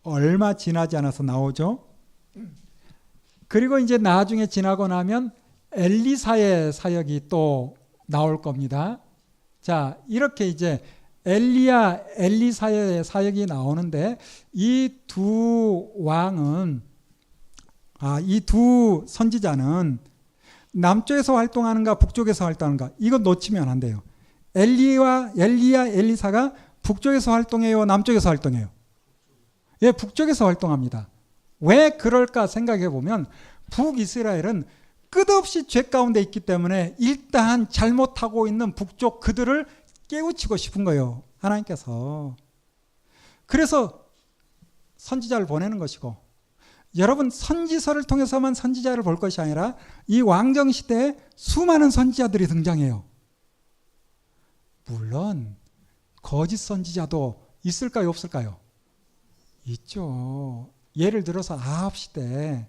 얼마 지나지 않아서 나오죠. 그리고 이제 나중에 지나고 나면 엘리사의 사역이 또 나올 겁니다. 자, 이렇게 이제 엘리야, 엘리사의 사역이 나오는데 이 두 왕은 이 두 선지자는 남쪽에서 활동하는가 북쪽에서 활동하는가 이거 놓치면 안 돼요. 엘리야, 엘리사가 북쪽에서 활동해요? 남쪽에서 활동해요? 예, 북쪽에서 활동합니다. 왜 그럴까 생각해 보면 북이스라엘은 끝없이 죄 가운데 있기 때문에 일단 잘못하고 있는 북쪽 그들을 깨우치고 싶은 거예요. 하나님께서. 그래서 선지자를 보내는 것이고, 여러분 선지서를 통해서만 선지자를 볼 것이 아니라 이 왕정시대에 수많은 선지자들이 등장해요. 물론 거짓 선지자도 있을까요? 없을까요? 있죠. 예를 들어서 아합 시대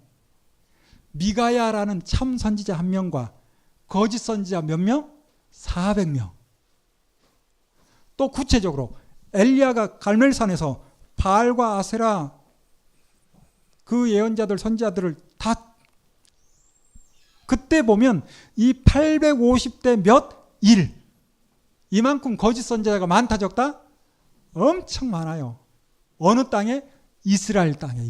미가야라는 참 선지자 한 명과 거짓 선지자 몇 명? 400명. 또 구체적으로 엘리야가 갈멜산에서 바알과 아세라 그 예언자들 선지자들을 다 그때 보면 이 850대 몇 일 이만큼 거짓 선지자가 많다 적다? 엄청 많아요. 어느 땅에? 이스라엘 땅에.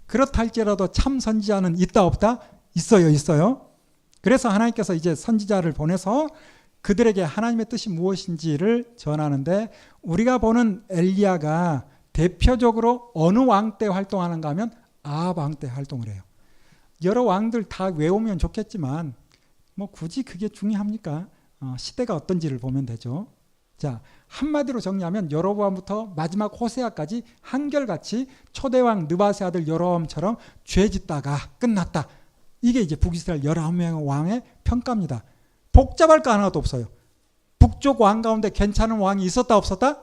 그렇다 할지라도 참 선지자는 있다 없다? 있어요. 그래서 하나님께서 이제 선지자를 보내서 그들에게 하나님의 뜻이 무엇인지를 전하는데, 우리가 보는 엘리야가 대표적으로 어느 왕 때 활동하는가 하면 아합 왕 때 활동을 해요. 여러 왕들 다 외우면 좋겠지만 뭐 굳이 그게 중요합니까? 시대가 어떤지를 보면 되죠. 자, 한마디로 정리하면 여로보암부터 마지막 호세아까지 한결같이 초대왕 느바세 아들 여로보암처럼 죄 짓다가 끝났다. 이게 이제 북이스라엘 19명의 왕의 평가입니다. 복잡할 거 하나도 없어요. 북쪽 왕 가운데 괜찮은 왕이 있었다 없었다?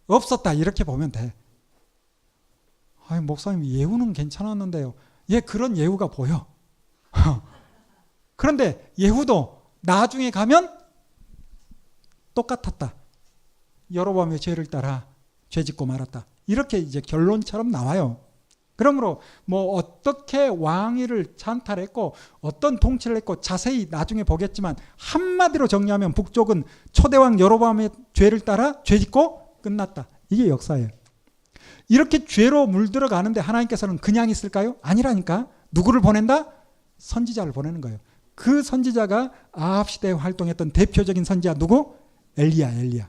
없었다. 이렇게 보면 돼. 아니, 목사님 예후는 괜찮았는데요. 예, 그런 예후가 보여. 그런데 예후도 나중에 가면 똑같았다. 여로보암의 죄를 따라 죄 짓고 말았다. 이렇게 이제 결론처럼 나와요. 그러므로 뭐 어떻게 왕위를 찬탈했고 어떤 통치를 했고 자세히 나중에 보겠지만 한마디로 정리하면 북쪽은 초대왕 여로보암의 죄를 따라 죄 짓고 끝났다. 이게 역사예요. 이렇게 죄로 물들어가는데 하나님께서는 그냥 있을까요? 아니라니까. 누구를 보낸다? 선지자를 보내는 거예요. 그 선지자가 아합 시대에 활동했던 대표적인 선지자 누구? 엘리야.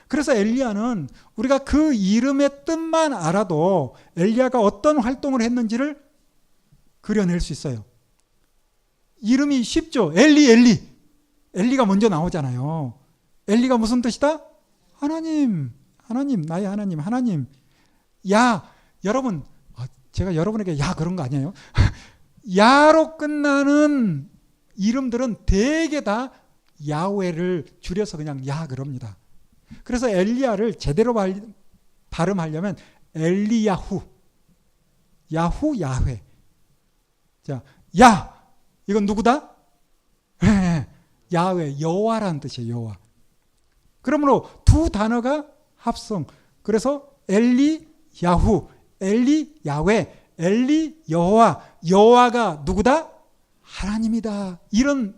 그래서 엘리야는 우리가 그 이름의 뜻만 알아도 엘리야가 어떤 활동을 했는지를 그려낼 수 있어요. 이름이 쉽죠. 엘리가 먼저 나오잖아요. 엘리가 무슨 뜻이다? 하나님, 나의 하나님. 야, 여러분, 제가 여러분에게 야 그런 거 아니에요? 야로 끝나는 이름들은 대개 다 야훼를 줄여서 그냥 야 그럽니다. 그래서 엘리야를 제대로 발음하려면 엘리야후, 야훼. 자, 야, 이건 누구다? 야훼, 여호와라는 뜻이에요. 여호와. 그러므로 두 단어가 합성. 그래서 엘리야후, 엘리야훼, 엘리여호와. 여호와가 누구다? 하나님이다. 이런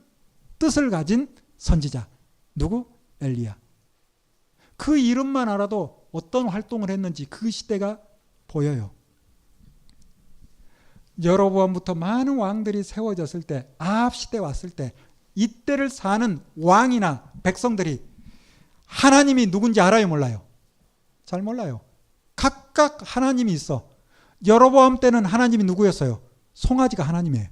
뜻을 가진 선지자. 누구? 엘리야. 그 이름만 알아도 어떤 활동을 했는지 그 시대가 보여요. 여로보암부터 많은 왕들이 세워졌을 때, 아합 시대 왔을 때 이때를 사는 왕이나 백성들이 하나님이 누군지 알아요, 몰라요? 잘 몰라요. 각각 하나님이 있어. 여로보암 때는 하나님이 누구였어요? 송아지가 하나님이에요.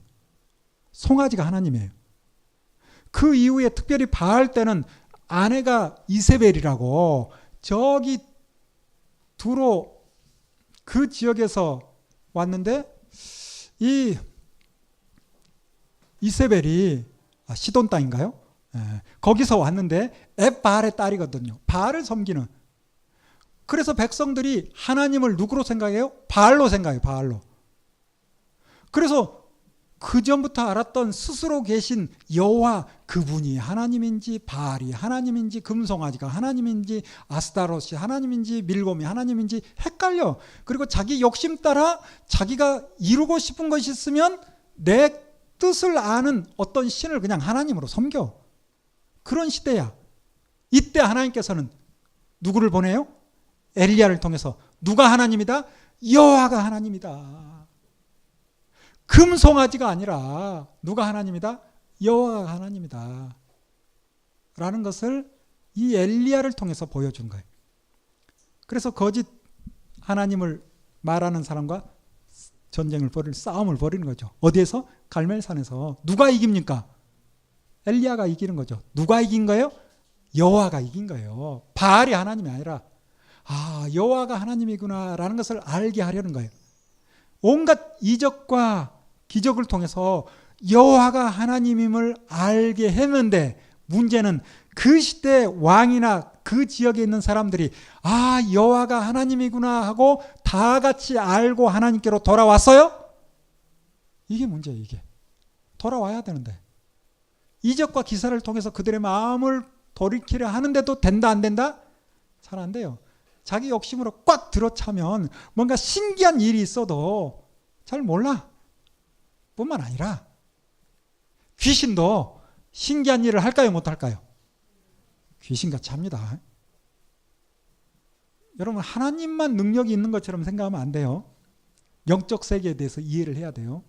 그 이후에 특별히 바알 때는 아내가 이세벨이라고 저기 두로 그 지역에서 왔는데 이 이세벨이 시돈 땅인가요? 거기서 왔는데 앳바알의 딸이거든요. 바알을 섬기는. 그래서 백성들이 하나님을 누구로 생각해요? 바알로 생각해요. 바알로. 그래서 그 전부터 알았던 스스로 계신 여호와, 그분이 하나님인지 바알이 하나님인지 금송아지가 하나님인지 아스타롯이 하나님인지 밀곰이 하나님인지 헷갈려. 그리고 자기 욕심 따라 자기가 이루고 싶은 것이 있으면 내 뜻을 아는 어떤 신을 그냥 하나님으로 섬겨. 그런 시대야. 이때 하나님께서는 누구를 보내요? 엘리야를 통해서. 누가 하나님이다? 여호와가 하나님이다. 금송아지가 아니라 누가 하나님이다? 여호와가 하나님이다. 라는 것을 이 엘리야를 통해서 보여준 거예요. 그래서 거짓 하나님을 말하는 사람과 싸움을 벌이는 거죠. 어디에서? 갈멜산에서. 누가 이깁니까? 엘리야가 이기는 거죠. 누가 이긴 거예요? 여호와가 이긴 거예요. 바알이 하나님이 아니라 여호와가 하나님이구나 라는 것을 알게 하려는 거예요. 온갖 이적과 기적을 통해서 여호와가 하나님임을 알게 했는데 문제는 그 시대 왕이나 그 지역에 있는 사람들이 여호와가 하나님이구나 하고 다 같이 알고 하나님께로 돌아왔어요? 이게 문제예요. 이게 돌아와야 되는데 이적과 기사를 통해서 그들의 마음을 돌이키려 하는데도 된다 안 된다? 잘 안 돼요. 자기 욕심으로 꽉 들어차면 뭔가 신기한 일이 있어도 잘 몰라. 뿐만 아니라 귀신도 신기한 일을 할까요? 못할까요? 귀신같이 합니다. 여러분, 하나님만 능력이 있는 것처럼 생각하면 안 돼요. 영적 세계에 대해서 이해를 해야 돼요.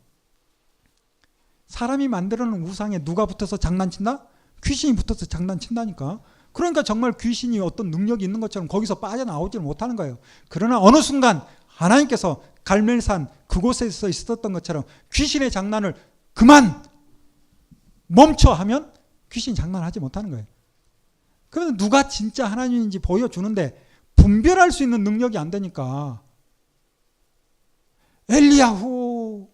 사람이 만들어놓은 우상에 누가 붙어서 장난친다? 귀신이 붙어서 장난친다니까. 그러니까 정말 귀신이 어떤 능력이 있는 것처럼 거기서 빠져나오지를 못하는 거예요. 그러나 어느 순간 하나님께서 갈멜산 그곳에서 있었던 것처럼 귀신의 장난을 그만 멈춰 하면 귀신이 장난하지 못하는 거예요. 그러면 누가 진짜 하나님인지 보여주는데 분별할 수 있는 능력이 안 되니까 엘리야후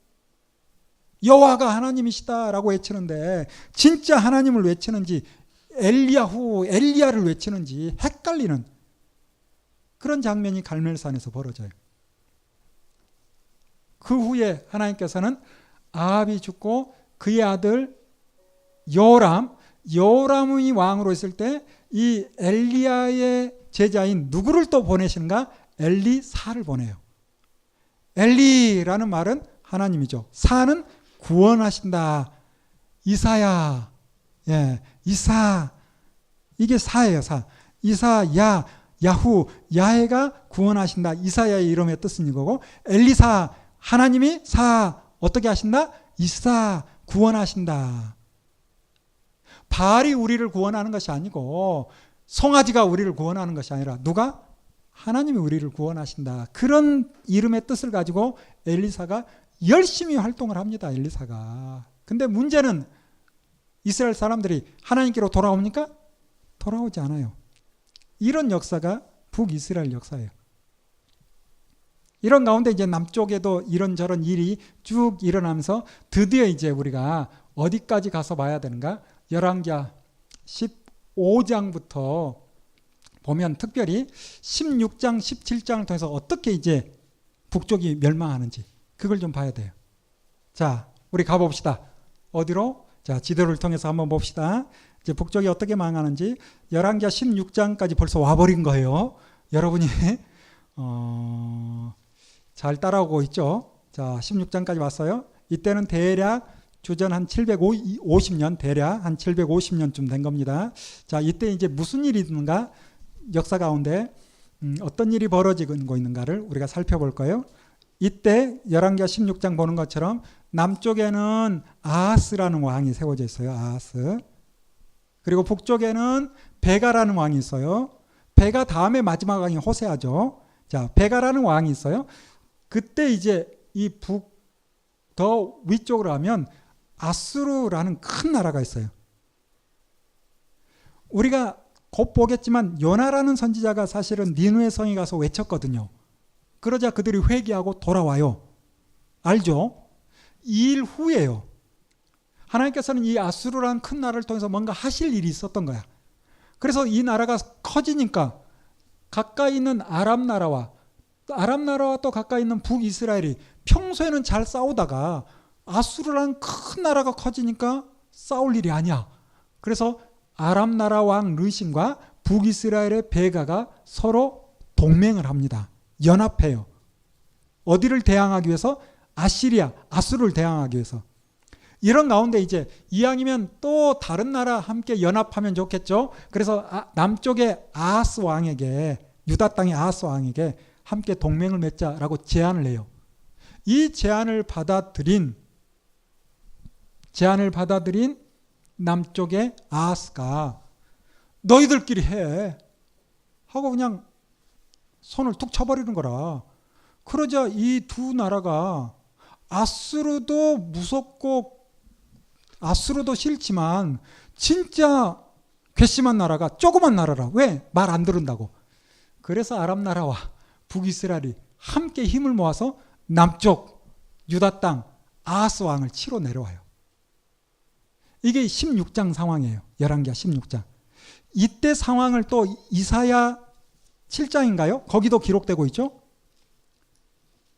여호와가 하나님이시다라고 외치는데 진짜 하나님을 외치는지 엘리야후 엘리야를 외치는지 헷갈리는 그런 장면이 갈멜산에서 벌어져요. 그 후에 하나님께서는 아합이 죽고 그의 아들 여호람이 왕으로 있을 때 이 엘리야의 제자인 누구를 또 보내시는가? 엘리사를 보내요. 엘리라는 말은 하나님이죠. 사는 구원하신다. 이사야, 이사, 이게 사예요. 사. 이사야, 야후, 야훼가 구원하신다. 이사야의 이름의 뜻은 이거고, 엘리사, 하나님이 사 어떻게 하신다? 이사 구원하신다. 바알이 우리를 구원하는 것이 아니고 송아지가 우리를 구원하는 것이 아니라 누가? 하나님이 우리를 구원하신다. 그런 이름의 뜻을 가지고 엘리사가 열심히 활동을 합니다. 엘리사가. 근데 문제는 이스라엘 사람들이 하나님께로 돌아옵니까? 돌아오지 않아요. 이런 역사가 북이스라엘 역사예요. 이런 가운데 이제 남쪽에도 이런저런 일이 쭉 일어나면서 드디어 이제 우리가 어디까지 가서 봐야 되는가? 열왕기하 15장부터 보면 특별히 16장, 17장을 통해서 어떻게 이제 북쪽이 멸망하는지 그걸 좀 봐야 돼요. 자, 우리 가봅시다. 어디로? 자, 지도를 통해서 한번 봅시다. 이제 북쪽이 어떻게 망하는지 열왕기하 16장까지 벌써 와버린 거예요. 여러분이 잘 따라오고 있죠. 자, 16장까지 왔어요. 이때는 대략 주전 한 750년, 대략 한 750년쯤 된 겁니다. 자, 이때 이제 무슨 일이 있는가? 역사 가운데 어떤 일이 벌어지고 있는가를 우리가 살펴볼 거예요. 이때 열왕기하 16장 보는 것처럼 남쪽에는 아하스라는 왕이 세워져 있어요. 아하스. 그리고 북쪽에는 베가라는 왕이 있어요. 베가 다음에 마지막 왕이 호세아죠. 자, 베가라는 왕이 있어요. 그때 이제 이 더 위쪽으로 하면 아수르라는 큰 나라가 있어요. 우리가 곧 보겠지만 요나라는 선지자가 사실은 니느웨 성에 가서 외쳤거든요. 그러자 그들이 회개하고 돌아와요. 알죠? 이 일 후에요. 하나님께서는 이 아수르라는 큰 나라를 통해서 뭔가 하실 일이 있었던 거야. 그래서 이 나라가 커지니까 가까이 있는 아람 나라와 또 가까이 있는 북이스라엘이 평소에는 잘 싸우다가 아수르라는 큰 나라가 커지니까 싸울 일이 아니야. 그래서 아람 나라 왕 르신과 북이스라엘의 베가가 서로 동맹을 합니다. 연합해요. 어디를 대항하기 위해서? 아수르를 대항하기 위해서. 이런 가운데 이제 이왕이면 또 다른 나라 함께 연합하면 좋겠죠. 그래서 남쪽의 아하스 왕에게, 유다 땅의 아하스 왕에게 함께 동맹을 맺자라고 제안을 해요. 이 제안을 받아들인 남쪽의 아하스가 너희들끼리 해 하고 그냥 손을 툭 쳐버리는 거라. 그러자 이 두 나라가 아수르도 무섭고 아수르도 싫지만 진짜 괘씸한 나라가 조그만 나라라. 왜? 말 안 들은다고. 그래서 아람 나라와 북이스라엘이 함께 힘을 모아서 남쪽 유다 땅 아하스 왕을 치러 내려와요. 이게 16장 상황이에요. 열왕기하 16장. 이때 상황을 또 이사야 7장인가요? 거기도 기록되고 있죠.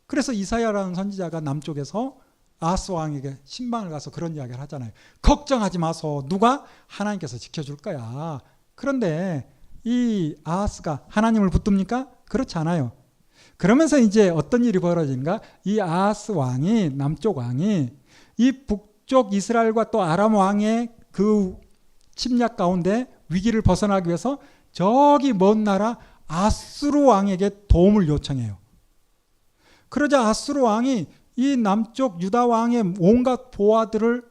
그래서 이사야라는 선지자가 남쪽에서 아하스 왕에게 신방을 가서 그런 이야기를 하잖아요. 걱정하지 마소. 누가? 하나님께서 지켜줄 거야. 그런데 이 아하스가 하나님을 붙듭니까? 그렇지 않아요. 그러면서 이제 어떤 일이 벌어지는가? 이 아하스 왕이, 남쪽 왕이 이 북쪽 이스라엘과 또 아람 왕의 그 침략 가운데 위기를 벗어나기 위해서 저기 먼 나라 아수르 왕에게 도움을 요청해요. 그러자 아수르 왕이 이 남쪽 유다 왕의 온갖 보화들을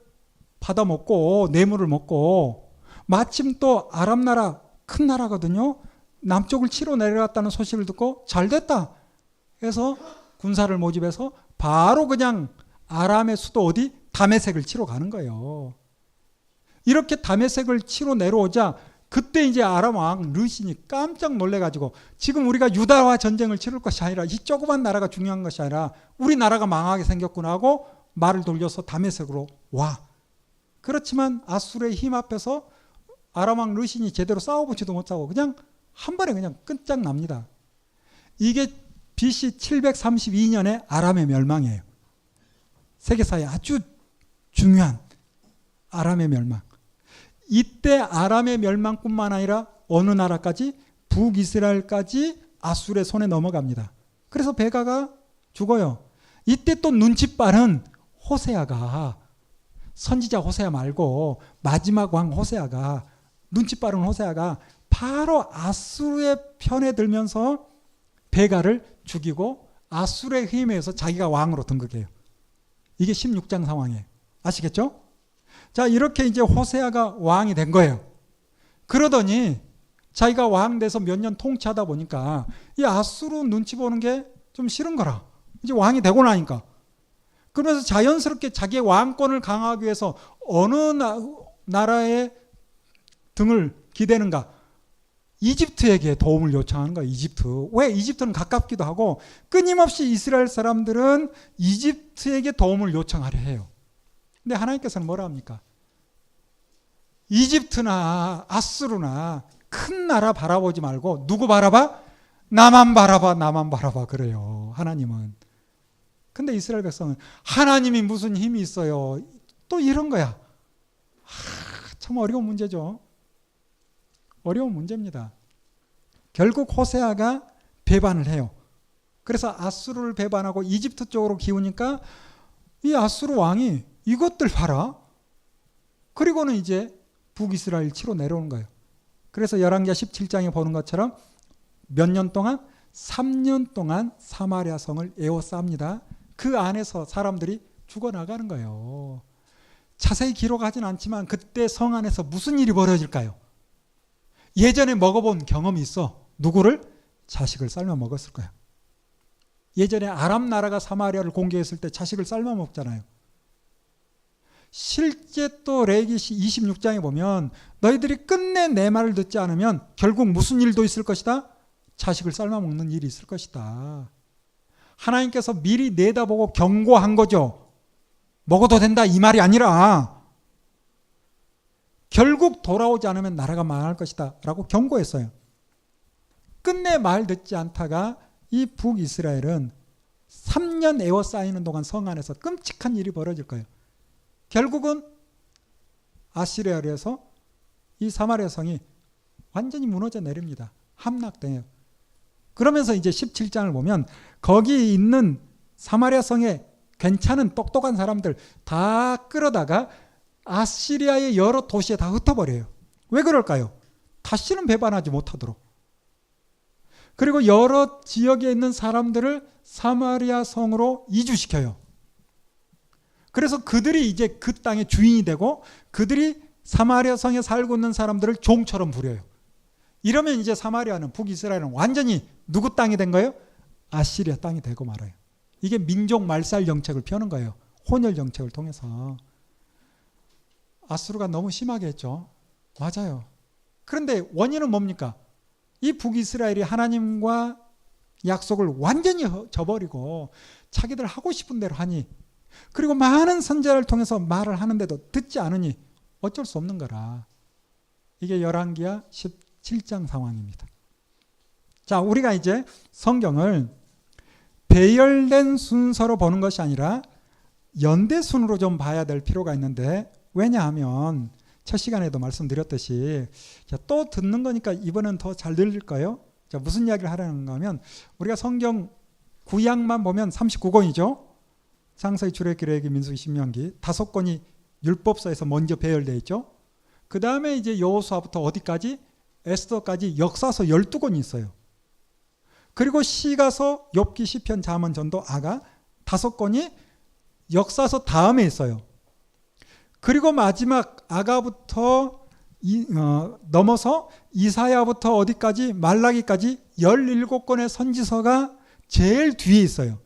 받아먹고 뇌물을 먹고 마침 또 아람 나라 큰 나라거든요. 남쪽을 치러 내려갔다는 소식을 듣고 잘됐다 해서 군사를 모집해서 바로 그냥 아람의 수도 어디? 다메섹을 치러 가는 거예요. 이렇게 다메섹을 치러 내려오자 그때 이제 아람 왕 르신이 깜짝 놀래가지고 지금 우리가 유다와 전쟁을 치를 것이 아니라 이 조그만 나라가 중요한 것이 아니라 우리 나라가 망하게 생겼구나 하고 말을 돌려서 다메섹으로 와. 그렇지만 아수르의 힘 앞에서 아람 왕 르신이 제대로 싸워보지도 못하고 그냥 한 번에 그냥 끝장납니다. 이게 BC 732년에 아람의 멸망이에요. 세계사에 아주 중요한 아람의 멸망. 이때 아람의 멸망뿐만 아니라 어느 나라까지 북이스라엘까지 아수르의 손에 넘어갑니다. 그래서 베가가 죽어요. 이때 또 눈치 빠른 호세아가 선지자 호세아 말고 마지막 왕 호세아가 눈치 빠른 호세아가 바로 아수르의 편에 들면서 베가를 죽이고 아수르의 힘에 의해서 자기가 왕으로 등극해요. 이게 16장 상황이에요. 아시겠죠? 자, 이렇게 이제 호세아가 왕이 된 거예요. 그러더니 자기가 왕 돼서 몇 년 통치하다 보니까 이 아수르 눈치 보는 게 좀 싫은 거라. 이제 왕이 되고 나니까. 그러면서 자연스럽게 자기의 왕권을 강화하기 위해서 어느 나라의 등을 기대는가? 이집트에게 도움을 요청하는 거예요. 이집트. 왜? 이집트는 가깝기도 하고 끊임없이 이스라엘 사람들은 이집트에게 도움을 요청하려 해요. 근데 하나님께서는 뭐라 합니까? 이집트나 아수르나 큰 나라 바라보지 말고 누구 바라봐? 나만 바라봐, 나만 바라봐 그래요. 하나님은. 근데 이스라엘 백성은 하나님이 무슨 힘이 있어요. 또 이런 거야. 참 어려운 문제죠. 어려운 문제입니다. 결국 호세아가 배반을 해요. 그래서 아수르를 배반하고 이집트 쪽으로 기우니까 이 아수르 왕이 이것들 봐라. 그리고는 이제 북이스라엘 치로 내려오는 거예요. 그래서 열왕기하 17장에 보는 것처럼 몇 년 동안? 3년 동안 사마리아 성을 에워쌉니다. 그 안에서 사람들이 죽어나가는 거예요. 자세히 기록하진 않지만 그때 성 안에서 무슨 일이 벌어질까요? 예전에 먹어본 경험이 있어. 누구를? 자식을 삶아 먹었을 거야. 예전에 아람 나라가 사마리아를 공격했을 때 자식을 삶아 먹잖아요. 실제 또 레위기 26장에 보면 너희들이 끝내 내 말을 듣지 않으면 결국 무슨 일도 있을 것이다? 자식을 삶아 먹는 일이 있을 것이다. 하나님께서 미리 내다보고 경고한 거죠. 먹어도 된다 이 말이 아니라 결국 돌아오지 않으면 나라가 망할 것이다 라고 경고했어요. 끝내 말 듣지 않다가 이 북이스라엘은 3년 에워싸이는 동안 성 안에서 끔찍한 일이 벌어질 거예요. 결국은 아시리아에서 이 사마리아 성이 완전히 무너져 내립니다. 함락돼요. 그러면서 이제 17장을 보면 거기 있는 사마리아 성에 괜찮은 똑똑한 사람들 다 끌어다가 아시리아의 여러 도시에 다 흩어버려요. 왜 그럴까요? 다시는 배반하지 못하도록. 그리고 여러 지역에 있는 사람들을 사마리아 성으로 이주시켜요. 그래서 그들이 이제 그 땅의 주인이 되고 그들이 사마리아 성에 살고 있는 사람들을 종처럼 부려요. 이러면 이제 사마리아는 북이스라엘은 완전히 누구 땅이 된 거예요? 아시리아 땅이 되고 말아요. 이게 민족 말살 정책을 펴는 거예요. 혼혈 정책을 통해서. 아수르가 너무 심하게 했죠. 맞아요. 그런데 원인은 뭡니까? 이 북이스라엘이 하나님과 약속을 완전히 저버리고 자기들 하고 싶은 대로 하니 그리고 많은 선지자를 통해서 말을 하는데도 듣지 않으니 어쩔 수 없는 거라. 이게 열왕기하 17장 상황입니다. 자, 우리가 이제 성경을 배열된 순서로 보는 것이 아니라 연대순으로 좀 봐야 될 필요가 있는데 왜냐하면 첫 시간에도 말씀드렸듯이 자, 또 듣는 거니까 이번엔 더 잘 들릴까요? 자, 무슨 이야기를 하려는가 하면 우리가 성경 구약만 보면 39권이죠. 창세기, 출애굽기, 레위기, 민수기, 신명기 5권이 율법서에서 먼저 배열되어 있죠. 그 다음에 이제 여호수아부터 어디까지? 에스더까지 역사서 12권이 있어요. 그리고 시가서, 욥기, 시편, 잠언, 전도, 아가 5권이 역사서 다음에 있어요. 그리고 마지막 아가부터 넘어서 이사야부터 어디까지? 말라기까지 17권의 선지서가 제일 뒤에 있어요.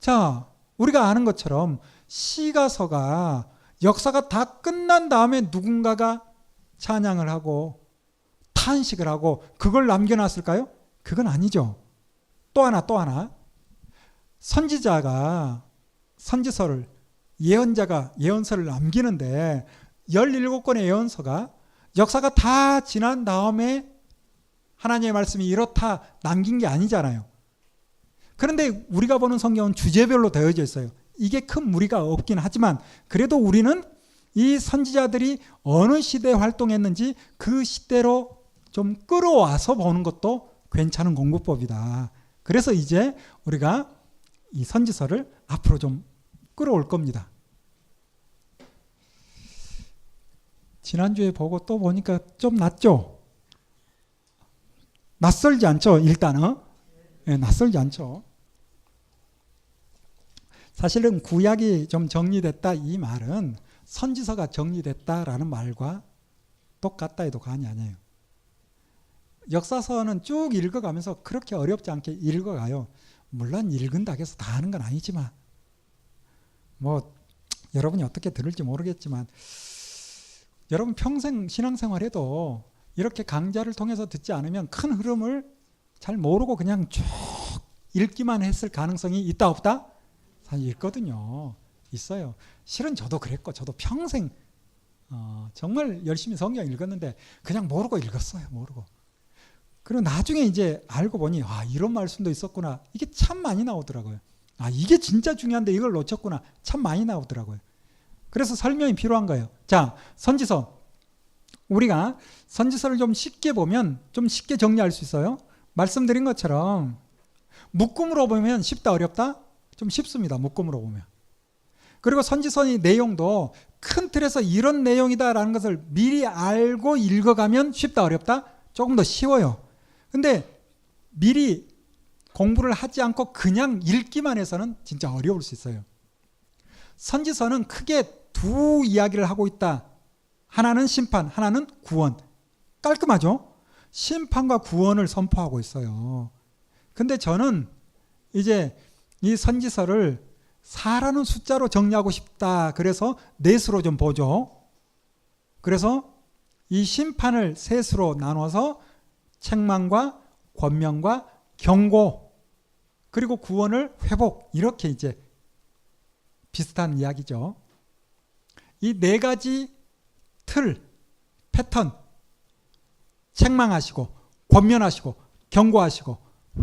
자, 우리가 아는 것처럼 시가서가 역사가 다 끝난 다음에 누군가가 찬양을 하고 탄식을 하고 그걸 남겨놨을까요? 그건 아니죠. 또 하나. 선지자가 선지서를, 예언자가 예언서를 남기는데 17권의 예언서가 역사가 다 지난 다음에 하나님의 말씀이 이렇다 남긴 게 아니잖아요. 그런데 우리가 보는 성경은 주제별로 되어져 있어요. 이게 큰 무리가 없긴 하지만 그래도 우리는 이 선지자들이 어느 시대에 활동했는지 그 시대로 좀 끌어와서 보는 것도 괜찮은 공부법이다. 그래서 이제 우리가 이 선지서를 앞으로 좀 끌어올 겁니다. 지난주에 보고 또 보니까 좀 낫죠? 낯설지 않죠? 일단은. 네, 낯설지 않죠? 사실은 구약이 좀 정리됐다 이 말은 선지서가 정리됐다라는 말과 똑같다 해도 과언이 아니에요. 역사서는 쭉 읽어가면서 그렇게 어렵지 않게 읽어가요. 물론 읽은다고 해서 다 하는 건 아니지만 뭐 여러분이 어떻게 들을지 모르겠지만 여러분 평생 신앙생활해도 이렇게 강좌를 통해서 듣지 않으면 큰 흐름을 잘 모르고 그냥 쭉 읽기만 했을 가능성이 있다 없다? 사실 있거든요. 있어요. 실은 저도 그랬고 저도 평생 정말 열심히 성경 읽었는데 그냥 모르고 읽었어요. 모르고. 그리고 나중에 이제 알고 보니 이런 말씀도 있었구나. 이게 참 많이 나오더라고요. 이게 진짜 중요한데 이걸 놓쳤구나. 참 많이 나오더라고요. 그래서 설명이 필요한 거예요. 자, 선지서. 우리가 선지서를 좀 쉽게 보면 좀 쉽게 정리할 수 있어요. 말씀드린 것처럼 묶음으로 보면 쉽다 어렵다? 좀 쉽습니다. 묶음으로 보면. 그리고 선지서의 내용도 큰 틀에서 이런 내용이다라는 것을 미리 알고 읽어가면 쉽다 어렵다? 조금 더 쉬워요. 근데 미리 공부를 하지 않고 그냥 읽기만 해서는 진짜 어려울 수 있어요. 선지서는 크게 두 이야기를 하고 있다. 하나는 심판, 하나는 구원. 깔끔하죠? 심판과 구원을 선포하고 있어요. 근데 저는 이제 이 선지서를 4라는 숫자로 정리하고 싶다. 그래서 넷으로 좀 보죠. 그래서 이 심판을 셋으로 나눠서 책망과 권면과 경고 그리고 구원을 회복 이렇게 이제 비슷한 이야기죠. 이 네 가지 틀, 패턴 책망하시고 권면하시고 경고하시고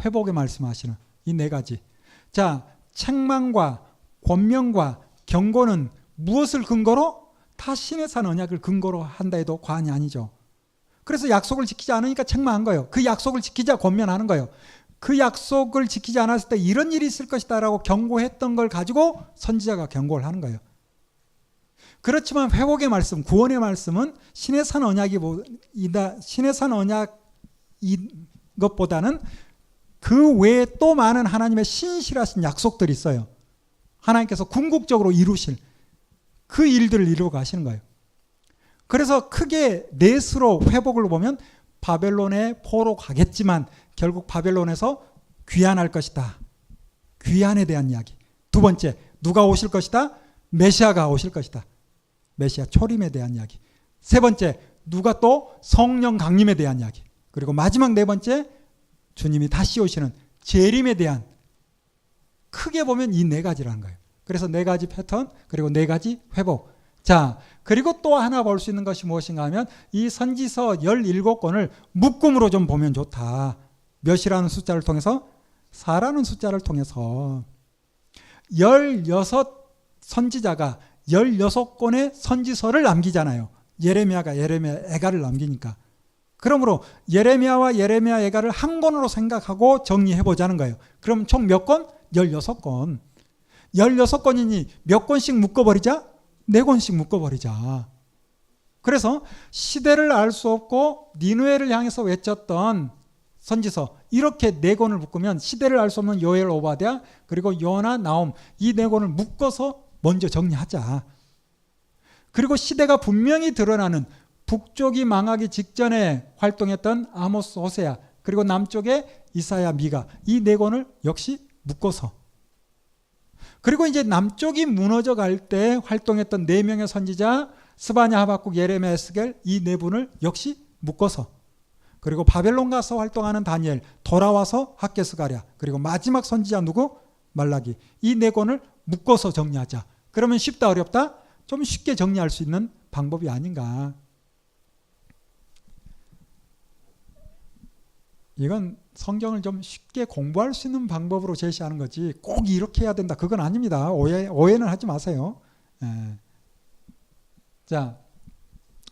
회복에 말씀하시는 이 네 가지. 자, 책망과 권면과 경고는 무엇을 근거로? 다 신의 산 언약을 근거로 한다 해도 과언이 아니죠. 그래서 약속을 지키지 않으니까 책망한 거예요. 그 약속을 지키자 권면하는 거예요. 그 약속을 지키지 않았을 때 이런 일이 있을 것이다 라고 경고했던 걸 가지고 선지자가 경고를 하는 거예요. 그렇지만 회복의 말씀, 구원의 말씀은 신의 산 언약이다. 신의 산 언약인 것보다는 그 외에 또 많은 하나님의 신실하신 약속들이 있어요. 하나님께서 궁극적으로 이루실 그 일들을 이루어 가시는 거예요. 그래서 크게 넷으로 회복을 보면 바벨론에 포로 가겠지만 결국 바벨론에서 귀환할 것이다. 귀환에 대한 이야기. 두 번째, 누가 오실 것이다? 메시아가 오실 것이다. 메시아 초림에 대한 이야기. 세 번째, 누가 또 성령 강림에 대한 이야기. 그리고 마지막 네 번째, 주님이 다시 오시는 재림에 대한, 크게 보면 이 네 가지라는 거예요. 그래서 네 가지 패턴, 그리고 네 가지 회복. 자, 그리고 또 하나 볼 수 있는 것이 무엇인가 하면 이 선지서 17권을 묶음으로 좀 보면 좋다. 몇이라는 숫자를 통해서? 4라는 숫자를 통해서 16 선지자가 16권의 선지서를 남기잖아요. 예레미야가 애가를 남기니까. 그러므로 예레미야와 예레미야 애가를 한 권으로 생각하고 정리해 보자는 거예요. 그럼 총 몇 권? 16권. 16권이니 몇 권씩 묶어버리자? 4권씩 묶어버리자. 그래서 시대를 알 수 없고 니느웨를 향해서 외쳤던 선지서 이렇게 4권을 묶으면 시대를 알 수 없는 요엘, 오바댜 그리고 요나, 나홈 이 4권을 묶어서 먼저 정리하자. 그리고 시대가 분명히 드러나는 북쪽이 망하기 직전에 활동했던 아모스, 호세야 그리고 남쪽에 이사야, 미가 이 4권을 역시 묶어서, 그리고 이제 남쪽이 무너져 갈 때 활동했던 4명의 선지자 스바냐, 하박국, 예레미야, 에스겔 이 4분을 역시 묶어서, 그리고 바벨론 가서 활동하는 다니엘, 돌아와서 학개 스가랴, 그리고 마지막 선지자 누구? 말라기. 이 네 권을 묶어서 정리하자. 그러면 쉽다 어렵다? 좀 쉽게 정리할 수 있는 방법이 아닌가. 이건 성경을 좀 쉽게 공부할 수 있는 방법으로 제시하는 거지 꼭 이렇게 해야 된다 그건 아닙니다. 오해는 하지 마세요. 자,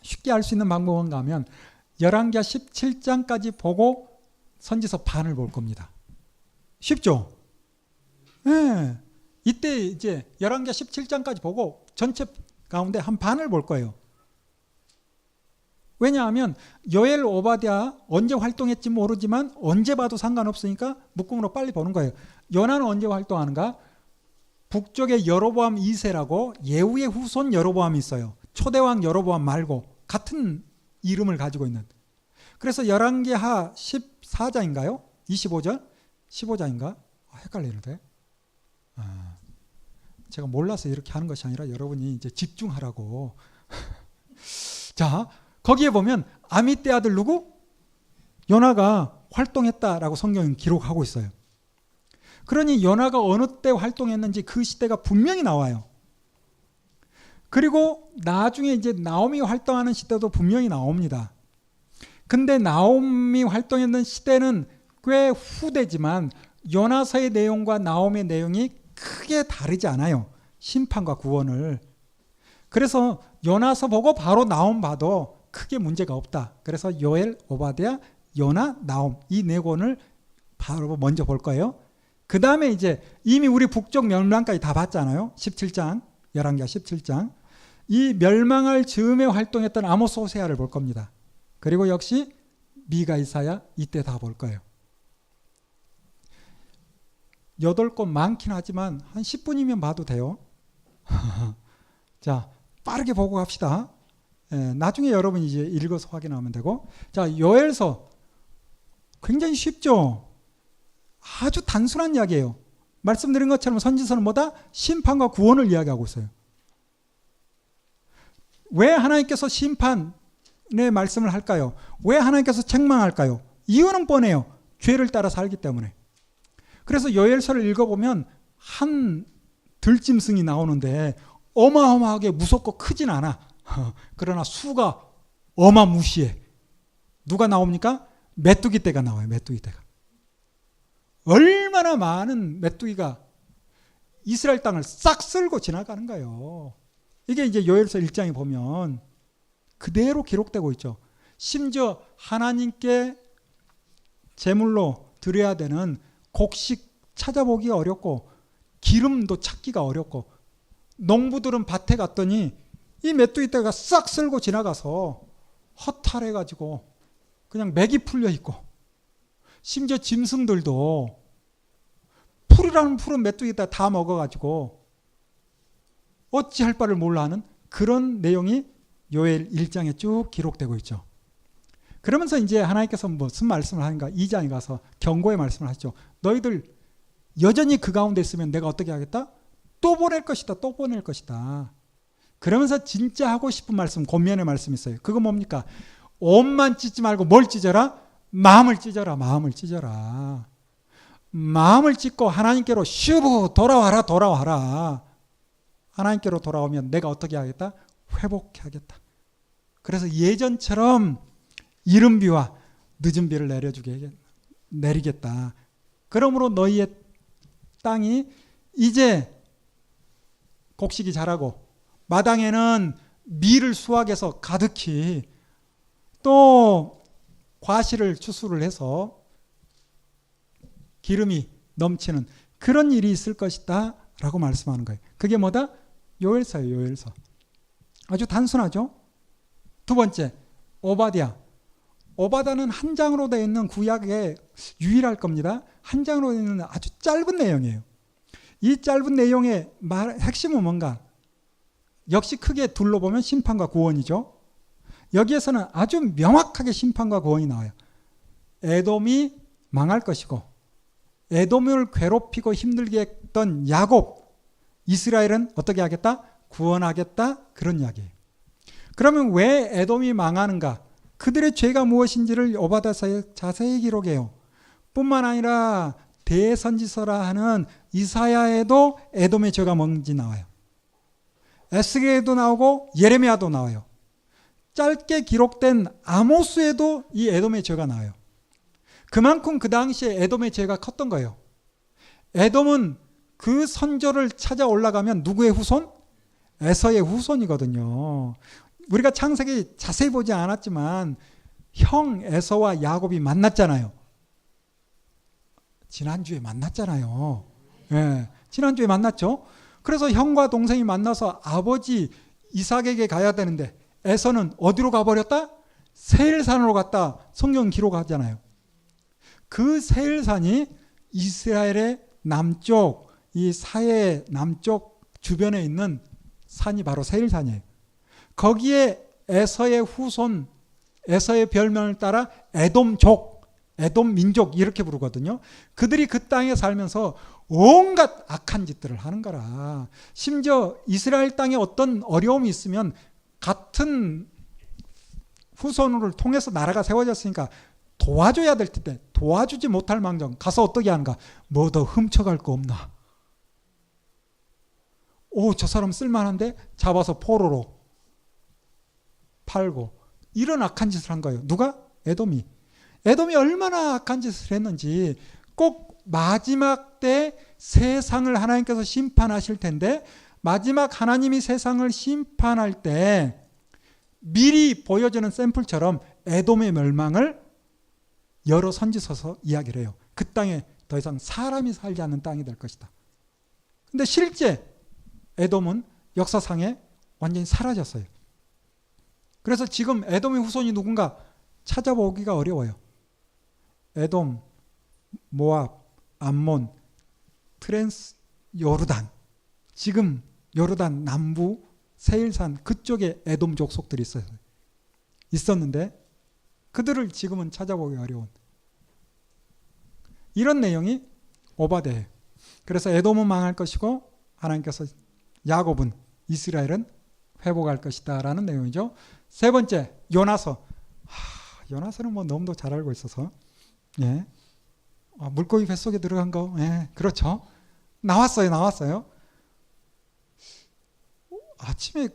쉽게 할 수 있는 방법은 뭔가 하면 열왕기하 17장까지 보고 선지서 반을 볼 겁니다. 쉽죠? 이때 이제 열왕기하 17장까지 보고 전체 가운데 한 반을 볼 거예요. 왜냐하면 요엘, 오바댜 언제 활동했지 모르지만 언제 봐도 상관없으니까 묶음으로 빨리 보는 거예요. 요나는 언제 활동하는가? 북쪽에 여로보암 2세라고 예후의 후손 여로보암이 있어요. 초대왕 여로보암 말고 같은 이름을 가지고 있는. 그래서 열왕기하 14장인가요? 25절? 15장인가? 헷갈리는데. 제가 몰라서 이렇게 하는 것이 아니라 여러분이 이제 집중하라고. 자, 거기에 보면 아미떼 아들 누구? 요나가 활동했다라고 성경은 기록하고 있어요. 그러니 요나가 어느 때 활동했는지 그 시대가 분명히 나와요. 그리고 나중에 이제 나오미 활동하는 시대도 분명히 나옵니다. 근데 나오미 활동했던 시대는 꽤 후대지만 요나서의 내용과 나오미의 내용이 크게 다르지 않아요. 심판과 구원을. 그래서 요나서 보고 바로 나옴 봐도 크게 문제가 없다. 그래서 요엘, 오바댜, 요나, 나옴 이 네 권을 바로 먼저 볼 거예요. 그 다음에 이제 이미 우리 북쪽 멸망까지 다 봤잖아요. 17장, 열왕기하 17장. 이 멸망할 즈음에 활동했던 아모스, 호세아를 볼 겁니다. 그리고 역시 미가, 이사야 이때 다 볼 거예요. 8권 많긴 하지만 한 10분이면 봐도 돼요. 자, 빠르게 보고 갑시다. 나중에 여러분이 이제 읽어서 확인하면 되고. 자, 요엘서 굉장히 쉽죠? 아주 단순한 이야기예요. 말씀드린 것처럼 선지서는 뭐다? 심판과 구원을 이야기하고 있어요. 왜 하나님께서 심판의 말씀을 할까요? 왜 하나님께서 책망할까요? 이유는 뻔해요. 죄를 따라 살기 때문에. 그래서 요엘서를 읽어보면 한 들짐승이 나오는데 어마어마하게 무섭고 크진 않아. 그러나 수가 어마무시해. 누가 나옵니까? 메뚜기 떼가 나와요. 메뚜기 떼가. 얼마나 많은 메뚜기가 이스라엘 땅을 싹 쓸고 지나가는 거예요. 이게 이제 요엘서 1장에 보면 그대로 기록되고 있죠. 심지어 하나님께 제물로 드려야 되는 곡식 찾아보기가 어렵고 기름도 찾기가 어렵고 농부들은 밭에 갔더니 이 메뚜기 떼가 싹 쓸고 지나가서 허탈해가지고 그냥 맥이 풀려 있고 심지어 짐승들도 풀이라는 풀은 메뚜기 떼가 다 먹어가지고 어찌할 바를 몰라 하는 그런 내용이 요엘 1장에 쭉 기록되고 있죠. 그러면서 이제 하나님께서 무슨 말씀을 하는가? 2장에 가서 경고의 말씀을 하시죠. 너희들 여전히 그 가운데 있으면 내가 어떻게 하겠다? 또 보낼 것이다. 또 보낼 것이다. 그러면서 진짜 하고 싶은 말씀, 권면의 말씀이 있어요. 그거 뭡니까? 옷만 찢지 말고 뭘 찢어라? 마음을 찢어라. 마음을 찢어라. 마음을 찢고 하나님께로 슈브 돌아와라. 돌아와라. 하나님께로 돌아오면 내가 어떻게 하겠다? 회복해 하겠다. 그래서 예전처럼 이른 비와 늦은 비를 내리겠다. 그러므로 너희의 땅이 이제 곡식이 자라고 마당에는 밀을 수확해서 가득히 또 과실을 추수를 해서 기름이 넘치는 그런 일이 있을 것이다 라고 말씀하는 거예요. 그게 뭐다? 요엘서예요. 요엘서. 아주 단순하죠. 두 번째, 오바댜. 오바댜는 한 장으로 되어 있는 구약에 유일할 겁니다. 한 장으로 되어 있는 아주 짧은 내용이에요. 이 짧은 내용의 핵심은 뭔가? 역시 크게 둘러보면 심판과 구원이죠. 여기에서는 아주 명확하게 심판과 구원이 나와요. 에돔이 망할 것이고 에돔을 괴롭히고 힘들게 했던 야곱, 이스라엘은 어떻게 하겠다? 구원하겠다. 그런 이야기예요. 그러면 왜 에돔이 망하는가? 그들의 죄가 무엇인지를 오바댜서에 자세히 기록해요. 뿐만 아니라 대선지서라 하는 이사야에도 에돔의 죄가 뭔지 나와요. 에스겔에도 나오고 예레미야도 나와요. 짧게 기록된 아모스에도 이 에돔의 죄가 나와요. 그만큼 그 당시에 에돔의 죄가 컸던 거예요. 에돔은 그 선조를 찾아 올라가면 누구의 후손? 에서의 후손이거든요. 우리가 창세기 자세히 보지 않았지만 형 에서와 야곱이 만났잖아요. 지난주에 만났잖아요. 예, 지난주에 만났죠. 그래서 형과 동생이 만나서 아버지 이삭에게 가야 되는데 에서는 어디로 가버렸다? 세일산으로 갔다. 성경 기록하잖아요. 그 세일산이 이스라엘의 남쪽, 이 사해 남쪽 주변에 있는 산이 바로 세일산이에요. 거기에 에서의 후손, 에서의 별명을 따라 에돔족, 에돔 민족 이렇게 부르거든요. 그들이 그 땅에 살면서 온갖 악한 짓들을 하는 거라. 심지어 이스라엘 땅에 어떤 어려움이 있으면 같은 후손을 통해서 나라가 세워졌으니까 도와줘야 될 텐데 도와주지 못할 망정 가서 어떻게 하는가? 뭐 더 훔쳐갈 거 없나? 오, 저 사람 쓸만한데 잡아서 포로로 팔고 이런 악한 짓을 한 거예요. 누가? 에돔이. 에돔이 얼마나 악한 짓을 했는지 꼭 마지막 때 세상을 하나님께서 심판하실 텐데 마지막 하나님이 세상을 심판할 때 미리 보여주는 샘플처럼 에돔의 멸망을 여러 선지서서 이야기를 해요. 그 땅에 더 이상 사람이 살지 않는 땅이 될 것이다. 근데 실제 에돔은 역사상에 완전히 사라졌어요. 그래서 지금 에돔의 후손이 누군가 찾아보기가 어려워요. 에돔, 모압, 암몬, 트랜스 요르단, 지금 요르단 남부 세일산 그쪽에 에돔 족속들이 있었는데 그들을 지금은 찾아보기 어려운 이런 내용이 오바댜예요. 그래서 에돔은 망할 것이고 하나님께서 야곱은, 이스라엘은 회복할 것이다 라는 내용이죠. 세 번째, 요나서. 요나서는 뭐 너무도 잘 알고 있어서, 예. 물고기 뱃속에 들어간 거, 예, 그렇죠. 나왔어요. 아침에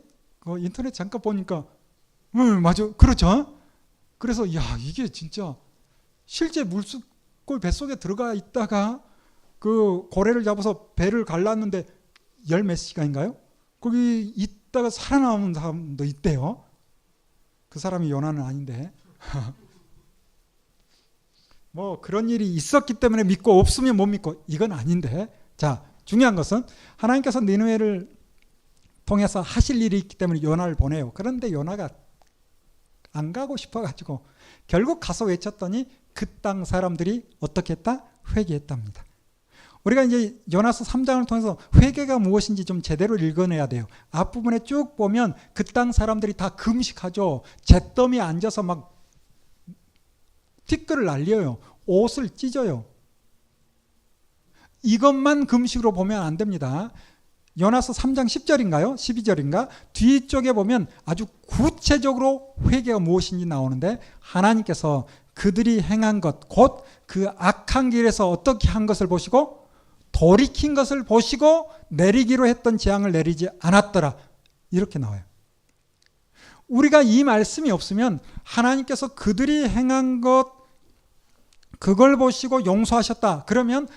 인터넷 잠깐 보니까, 맞아, 그렇죠. 그래서 이게 진짜 실제 물고기 뱃속에 들어가 있다가 그 고래를 잡아서 배를 갈랐는데 열 몇 시간인가요? 거기 있다가 살아남은 사람도 있대요. 그 사람이 요나는 아닌데. 뭐 그런 일이 있었기 때문에 믿고 없으면 못 믿고 이건 아닌데. 자, 중요한 것은 하나님께서 니느웨를 통해서 하실 일이 있기 때문에 요나를 보내요. 그런데 요나가 안 가고 싶어가지고 결국 가서 외쳤더니 그 땅 사람들이 어떻게 했다? 회개했답니다. 우리가 이제 요나서 3장을 통해서 회개가 무엇인지 좀 제대로 읽어내야 돼요. 앞부분에 쭉 보면 그 땅 사람들이 다 금식하죠. 잿더미에 앉아서 막 티끌을 날려요. 옷을 찢어요. 이것만 금식으로 보면 안 됩니다. 요나서 3장 10절인가요? 12절인가? 뒤쪽에 보면 아주 구체적으로 회개가 무엇인지 나오는데 하나님께서 그들이 행한 것, 곧 그 악한 길에서 어떻게 한 것을 보시고 돌이킨 것을 보시고 내리기로 했던 재앙을 내리지 않았더라. 이렇게 나와요. 우리가 이 말씀이 없으면 하나님께서 그들이 행한 것 그걸 보시고 용서하셨다. 그러면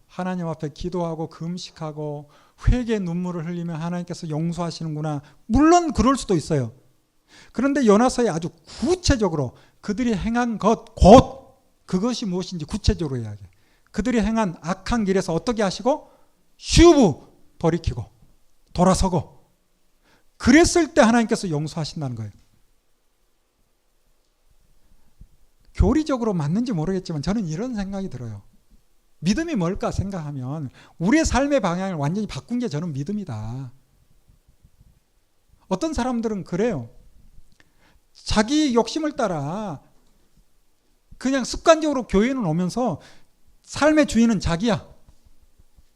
하나님 앞에 기도하고 금식하고 회개 눈물을 흘리면 하나님께서 용서하시는구나. 물론 그럴 수도 있어요. 그런데 요나서에 아주 구체적으로 그들이 행한 것, 곧 그것이 무엇인지 구체적으로 이야기해요. 그들이 행한 악한 길에서 어떻게 하시고 슈브 돌이키고 돌아서고 그랬을 때 하나님께서 용서하신다는 거예요. 교리적으로 맞는지 모르겠지만 저는 이런 생각이 들어요. 믿음이 뭘까 생각하면 우리의 삶의 방향을 완전히 바꾼 게 저는 믿음이다. 어떤 사람들은 그래요. 자기 욕심을 따라 그냥 습관적으로 교회는 오면서 삶의 주인은 자기야.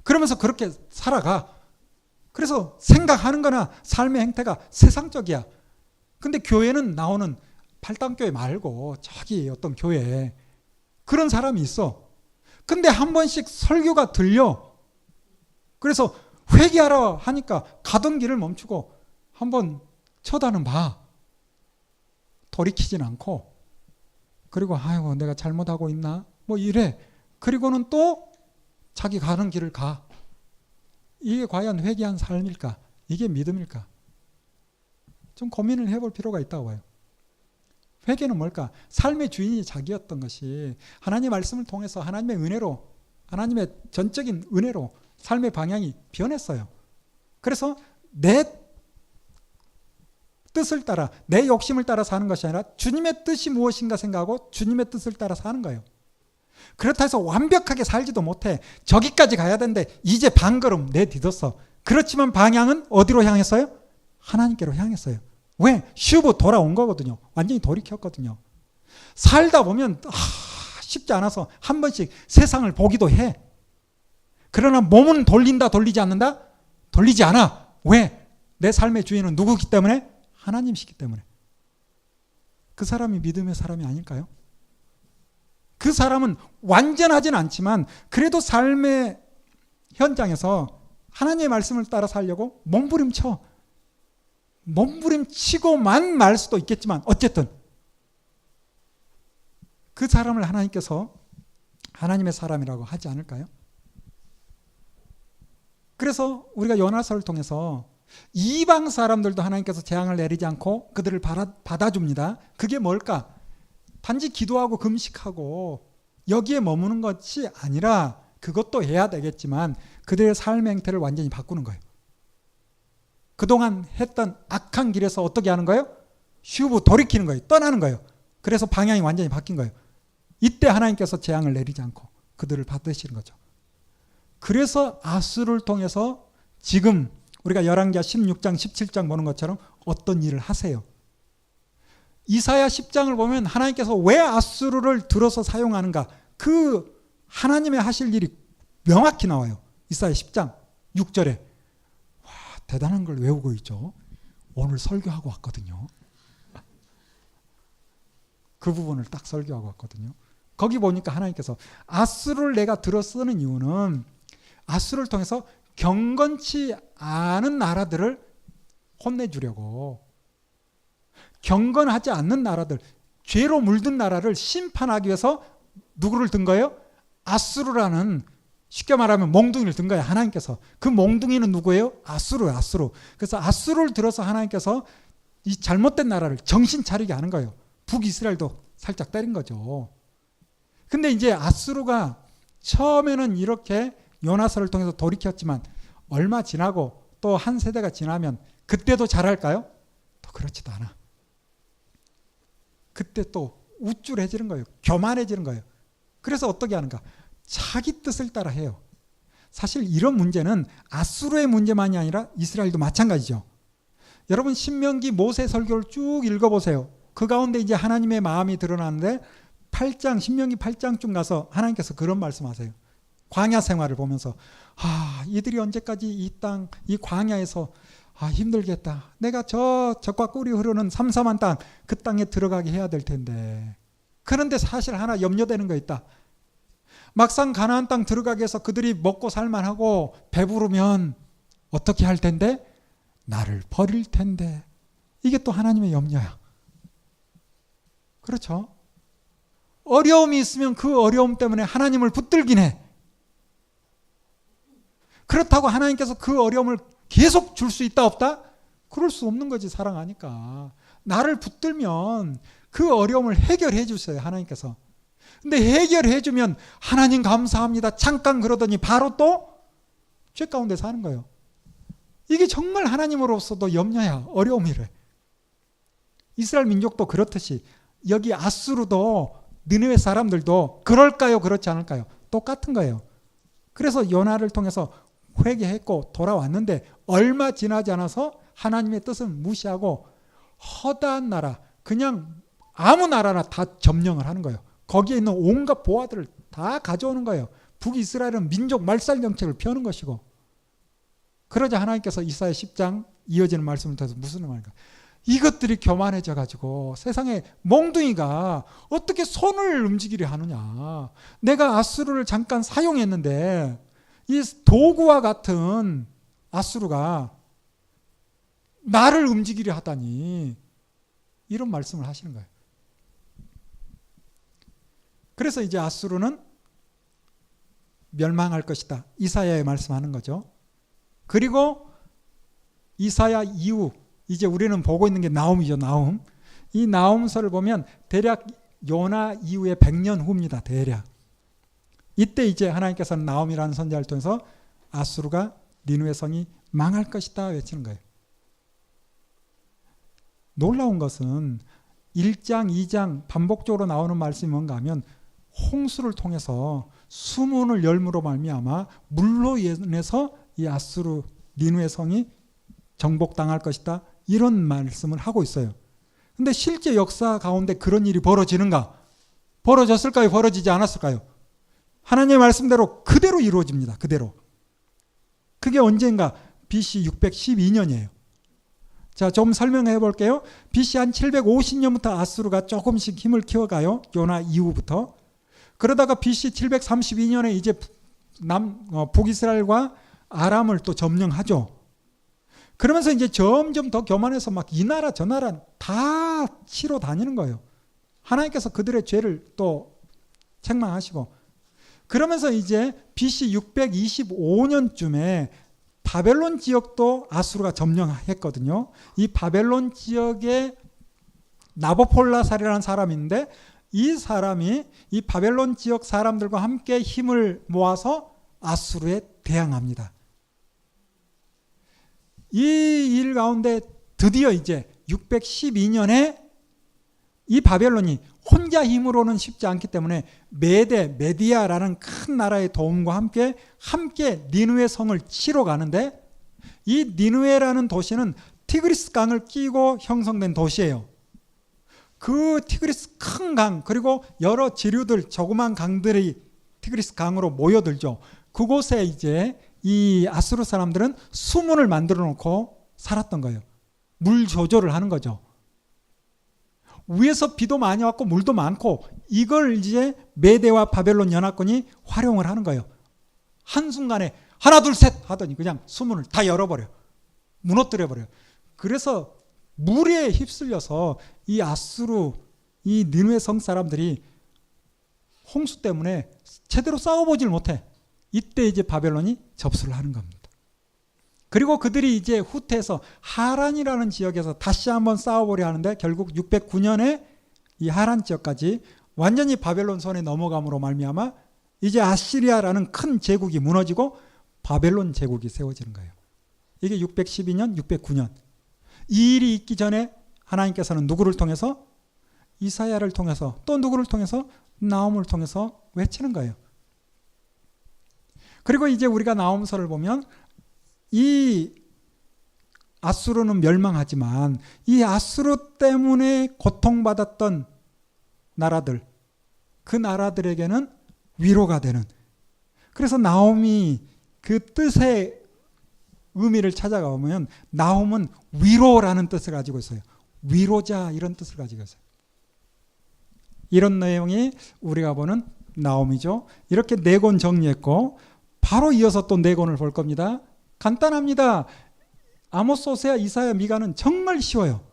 그러면서 그렇게 살아가. 그래서 생각하는 거나 삶의 행태가 세상적이야. 근데 교회는 나오는 팔당교회 말고 저기 어떤 교회에 그런 사람이 있어. 근데 한 번씩 설교가 들려. 그래서 회개하라 하니까 가던 길을 멈추고 한번 쳐다는 봐. 돌이키진 않고. 그리고 아이고 내가 잘못하고 있나? 뭐 이래. 그리고는 또 자기 가는 길을 가. 이게 과연 회개한 삶일까? 이게 믿음일까? 좀 고민을 해볼 필요가 있다고 봐요. 회개는 뭘까? 삶의 주인이 자기였던 것이 하나님의 말씀을 통해서 하나님의 은혜로, 하나님의 전적인 은혜로 삶의 방향이 변했어요. 그래서 내 뜻을 따라, 내 욕심을 따라 사는 것이 아니라 주님의 뜻이 무엇인가 생각하고 주님의 뜻을 따라 사는 거예요. 그렇다 해서 완벽하게 살지도 못해. 저기까지 가야 되는데 이제 반걸음 내딛었어. 그렇지만 방향은 어디로 향했어요? 하나님께로 향했어요. 왜? 슈브 돌아온 거거든요. 완전히 돌이켰거든요. 살다 보면 쉽지 않아서 한 번씩 세상을 보기도 해. 그러나 몸은 돌린다 돌리지 않는다? 돌리지 않아. 왜? 내 삶의 주인은 누구기 때문에? 하나님이시기 때문에. 그 사람이 믿음의 사람이 아닐까요? 그 사람은 완전하진 않지만 그래도 삶의 현장에서 하나님의 말씀을 따라 살려고 몸부림쳐. 몸부림치고만 말 수도 있겠지만 어쨌든 그 사람을 하나님께서 하나님의 사람이라고 하지 않을까요? 그래서 우리가 요나서를 통해서 이방 사람들도 하나님께서 재앙을 내리지 않고 그들을 받아줍니다. 그게 뭘까? 단지 기도하고 금식하고 여기에 머무는 것이 아니라 그것도 해야 되겠지만 그들의 삶의 행태를 완전히 바꾸는 거예요. 그동안 했던 악한 길에서 어떻게 하는 거예요? 슈브 돌이키는 거예요. 떠나는 거예요. 그래서 방향이 완전히 바뀐 거예요. 이때 하나님께서 재앙을 내리지 않고 그들을 받으시는 거죠. 그래서 아수를 통해서 지금 우리가 열왕기하 16장 17장 보는 것처럼 어떤 일을 하세요. 이사야 10장을 보면 하나님께서 왜 아수르를 들어서 사용하는가, 그 하나님의 하실 일이 명확히 나와요. 이사야 10장 6절에. 와, 대단한 걸 외우고 있죠. 오늘 설교하고 왔거든요. 그 부분을 딱 설교하고 왔거든요. 거기 보니까 하나님께서 아수르를 내가 들어 쓰는 이유는 아수르를 통해서 경건치 않은 나라들을 혼내주려고, 경건하지 않는 나라들, 죄로 물든 나라를 심판하기 위해서 누구를 든 거예요? 아수르라는, 쉽게 말하면 몽둥이를 든 거예요. 하나님께서. 그 몽둥이는 누구예요? 아수르예요. 아수르. 그래서 아수르를 들어서 하나님께서 이 잘못된 나라를 정신 차리게 하는 거예요. 북이스라엘도 살짝 때린 거죠. 근데 이제 아수르가 처음에는 이렇게 요나서를 통해서 돌이켰지만 얼마 지나고 또 한 세대가 지나면 그때도 잘할까요? 또 그렇지도 않아. 그때 또 우쭐해지는 거예요. 교만해지는 거예요. 그래서 어떻게 하는가? 자기 뜻을 따라 해요. 사실 이런 문제는 아수르의 문제만이 아니라 이스라엘도 마찬가지죠. 여러분 신명기 모세 설교를 쭉 읽어보세요. 그 가운데 이제 하나님의 마음이 드러나는데 8장, 신명기 8장쯤 가서 하나님께서 그런 말씀하세요. 광야 생활을 보면서 이들이 언제까지 이 땅, 이 광야에서 힘들겠다. 내가 저 적과 꿀이 흐르는 삼삼한 땅, 그 땅에 들어가게 해야 될 텐데. 그런데 사실 하나 염려되는 거 있다. 막상 가나안 땅 들어가게 해서 그들이 먹고 살만하고 배부르면 어떻게 할 텐데? 나를 버릴 텐데. 이게 또 하나님의 염려야. 그렇죠? 어려움이 있으면 그 어려움 때문에 하나님을 붙들긴 해. 그렇다고 하나님께서 그 어려움을 계속 줄 수 있다 없다? 그럴 수 없는 거지, 사랑하니까. 나를 붙들면 그 어려움을 해결해 주세요, 하나님께서. 근데 해결해 주면 하나님 감사합니다 잠깐 그러더니 바로 또 죄 가운데 사는 거예요. 이게 정말 하나님으로서도 염려야, 어려움이래. 이스라엘 민족도 그렇듯이 여기 아수르도 느느웨 사람들도 그럴까요, 그렇지 않을까요? 똑같은 거예요. 그래서 요나를 통해서 회개했고 돌아왔는데 얼마 지나지 않아서 하나님의 뜻을 무시하고 허다한 나라, 그냥 아무 나라나 다 점령을 하는 거예요. 거기에 있는 온갖 보화들을 다 가져오는 거예요. 북이스라엘은 민족 말살 정책을 펴는 것이고. 그러자 하나님께서 이사야 10장 이어지는 말씀을 통해서 무슨 말인가? 이것들이 교만해져 가지고 세상에 몽둥이가 어떻게 손을 움직이려 하느냐. 내가 아수르를 잠깐 사용했는데 이 도구와 같은 아수르가 나를 움직이려 하다니, 이런 말씀을 하시는 거예요. 그래서 이제 아수르는 멸망할 것이다. 이사야에 말씀하는 거죠. 그리고 이사야 이후 이제 우리는 보고 있는 게 나훔이죠. 나훔. 이 나훔서를 보면 대략 요나 이후에 100년 후입니다. 대략. 이때 이제 하나님께서는 나훔이라는 선지자를 통해서 아수르가 니느웨 성이 망할 것이다 외치는 거예요. 놀라운 것은 1장, 2장 반복적으로 나오는 말씀이 뭔가 하면 홍수를 통해서 수문을 열므로 말미암아 물로 인해서 이 아수르 니느웨 성이 정복당할 것이다, 이런 말씀을 하고 있어요. 근데 실제 역사 가운데 그런 일이 벌어지는가? 벌어졌을까요? 벌어지지 않았을까요? 하나님의 말씀대로 그대로 이루어집니다. 그대로. 그게 언젠가? BC 612년이에요. 자, 좀 설명해 볼게요. BC 한 750년부터 아수르가 조금씩 힘을 키워가요. 요나 이후부터. 그러다가 BC 732년에 이제 북이스라엘과 아람을 또 점령하죠. 그러면서 이제 점점 더 교만해서 막 이 나라 저 나라 다 치러 다니는 거예요. 하나님께서 그들의 죄를 또 책망하시고. 그러면서 이제 BC 625년쯤에 바벨론 지역도 아수르가 점령했거든요. 이 바벨론 지역에 나보폴라살이라는 사람이 있는데, 이 사람이 이 바벨론 지역 사람들과 함께 힘을 모아서 아수르에 대항합니다. 이 일 가운데 드디어 이제 612년에 이 바벨론이 혼자 힘으로는 쉽지 않기 때문에 메디아라는 큰 나라의 도움과 함께 니느웨 성을 치러 가는데, 이 니느웨라는 도시는 티그리스 강을 끼고 형성된 도시예요. 그 티그리스 큰 강, 그리고 여러 지류들, 조그만 강들이 티그리스 강으로 모여들죠. 그곳에 이제 이 아수르 사람들은 수문을 만들어 놓고 살았던 거예요. 물 조절을 하는 거죠. 위에서 비도 많이 왔고 물도 많고, 이걸 이제 메대와 바벨론 연합군이 활용을 하는 거예요. 한순간에 하나 둘 셋 하더니 그냥 수문을 다 열어버려요. 무너뜨려 버려요. 그래서 물에 휩쓸려서 이 아수르, 이 니느웨 성 사람들이 홍수 때문에 제대로 싸워보질 못해. 이때 이제 바벨론이 접수를 하는 겁니다. 그리고 그들이 이제 후퇴해서 하란이라는 지역에서 다시 한번 싸워보려 하는데, 결국 609년에 이 하란 지역까지 완전히 바벨론 손에 넘어감으로 말미암아 이제 아시리아라는 큰 제국이 무너지고 바벨론 제국이 세워지는 거예요. 이게 612년, 609년. 이 일이 있기 전에 하나님께서는 누구를 통해서? 이사야를 통해서, 또 누구를 통해서? 나훔을 통해서 외치는 거예요. 그리고 이제 우리가 나훔서를 보면 이 아수르는 멸망하지만 이 아수르 때문에 고통받았던 나라들, 그 나라들에게는 위로가 되는, 그래서 나홈이 그 뜻의 의미를 찾아가 보면 나홈은 위로라는 뜻을 가지고 있어요. 위로자, 이런 뜻을 가지고 있어요. 이런 내용이 우리가 보는 나홈이죠. 이렇게 4권 정리했고, 바로 이어서 또 4권을 볼 겁니다. 간단합니다. 아모스, 호세아, 이사야, 미가는 정말 쉬워요.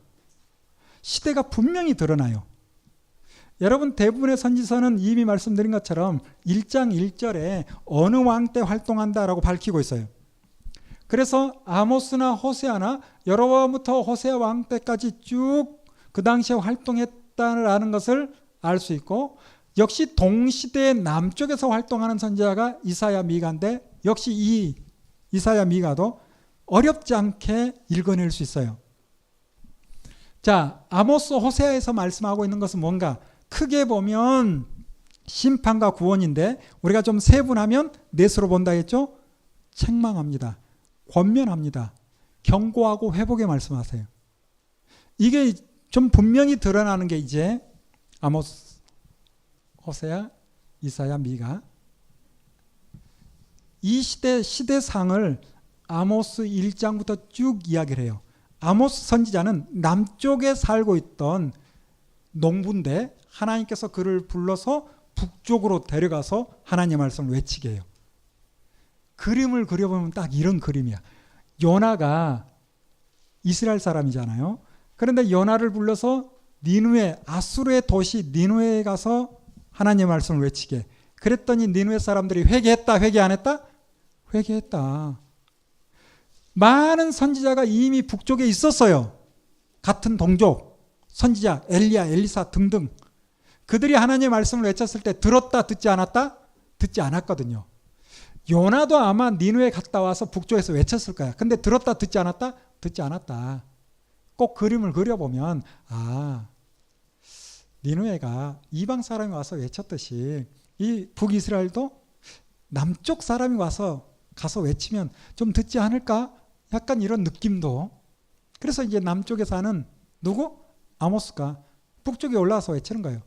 시대가 분명히 드러나요. 여러분, 대부분의 선지서는 이미 말씀드린 것처럼 1장 1절에 어느 왕 때 활동한다라고 밝히고 있어요. 그래서 아모스나 호세아나 여로보암부터 호세아 왕 때까지 쭉 그 당시에 활동했다는 것을 알 수 있고, 역시 동시대의 남쪽에서 활동하는 선지자가 이사야, 미가인데, 역시 이 이사야, 미가도 어렵지 않게 읽어낼 수 있어요. 자, 아모스, 호세아에서 말씀하고 있는 것은 뭔가? 크게 보면 심판과 구원인데, 우리가 좀 세분하면 넷으로 본다 했죠? 책망합니다. 권면합니다. 경고하고 회복의 말씀하세요. 이게 좀 분명히 드러나는 게 이제 아모스, 호세아, 이사야, 미가. 이 시대상을 아모스 1장부터 쭉 이야기를 해요. 아모스 선지자는 남쪽에 살고 있던 농부인데 하나님께서 그를 불러서 북쪽으로 데려가서 하나님의 말씀을 외치게 해요. 그림을 그려보면 딱 이런 그림이야. 요나가 이스라엘 사람이잖아요. 그런데 요나를 불러서 니느웨, 아수르의 도시 니느웨에 가서 하나님의 말씀을 외치게. 그랬더니 니느웨 사람들이 회개했다, 회개 안 했다? 회개했다. 많은 선지자가 이미 북쪽에 있었어요. 같은 동족, 선지자, 엘리야, 엘리사 등등. 그들이 하나님의 말씀을 외쳤을 때 들었다, 듣지 않았다? 듣지 않았거든요. 요나도 아마 니느웨 갔다 와서 북쪽에서 외쳤을 거야. 근데 들었다, 듣지 않았다? 듣지 않았다. 꼭 그림을 그려보면 니느웨가 이방 사람이 와서 외쳤듯이 이 북이스라엘도 남쪽 사람이 가서 외치면 좀 듣지 않을까? 약간 이런 느낌도. 그래서 이제 남쪽에 사는 누구? 아모스가 북쪽에 올라와서 외치는 거예요.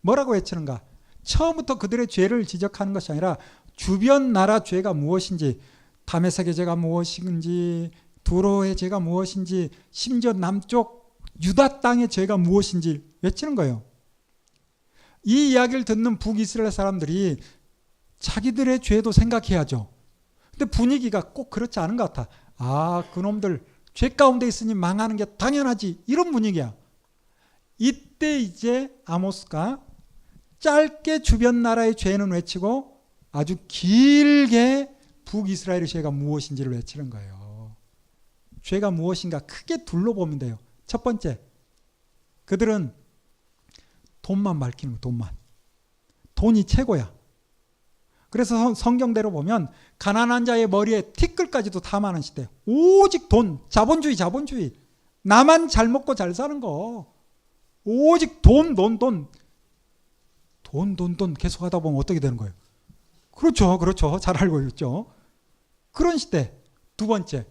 뭐라고 외치는가? 처음부터 그들의 죄를 지적하는 것이 아니라 주변 나라 죄가 무엇인지, 다메섹의 죄가 무엇인지, 두로의 죄가 무엇인지, 심지어 남쪽 유다 땅의 죄가 무엇인지 외치는 거예요. 이 이야기를 듣는 북이스라엘 사람들이 자기들의 죄도 생각해야죠. 근데 분위기가 꼭 그렇지 않은 것 같아. 그놈들 죄 가운데 있으니 망하는 게 당연하지. 이런 분위기야. 이때 이제 아모스가 짧게 주변 나라의 죄는 외치고 아주 길게 북이스라엘의 죄가 무엇인지를 외치는 거예요. 죄가 무엇인가 크게 둘러보면 돼요. 첫 번째, 그들은 돈만 밝히는 거예요. 돈만. 돈이 최고야. 그래서 성경대로 보면 가난한 자의 머리에 티끌까지도 다 많은 시대. 오직 돈, 자본주의, 자본주의. 나만 잘 먹고 잘 사는 거. 오직 돈 계속 하다 보면 어떻게 되는 거예요? 그렇죠. 잘 알고 있죠. 그런 시대. 두 번째,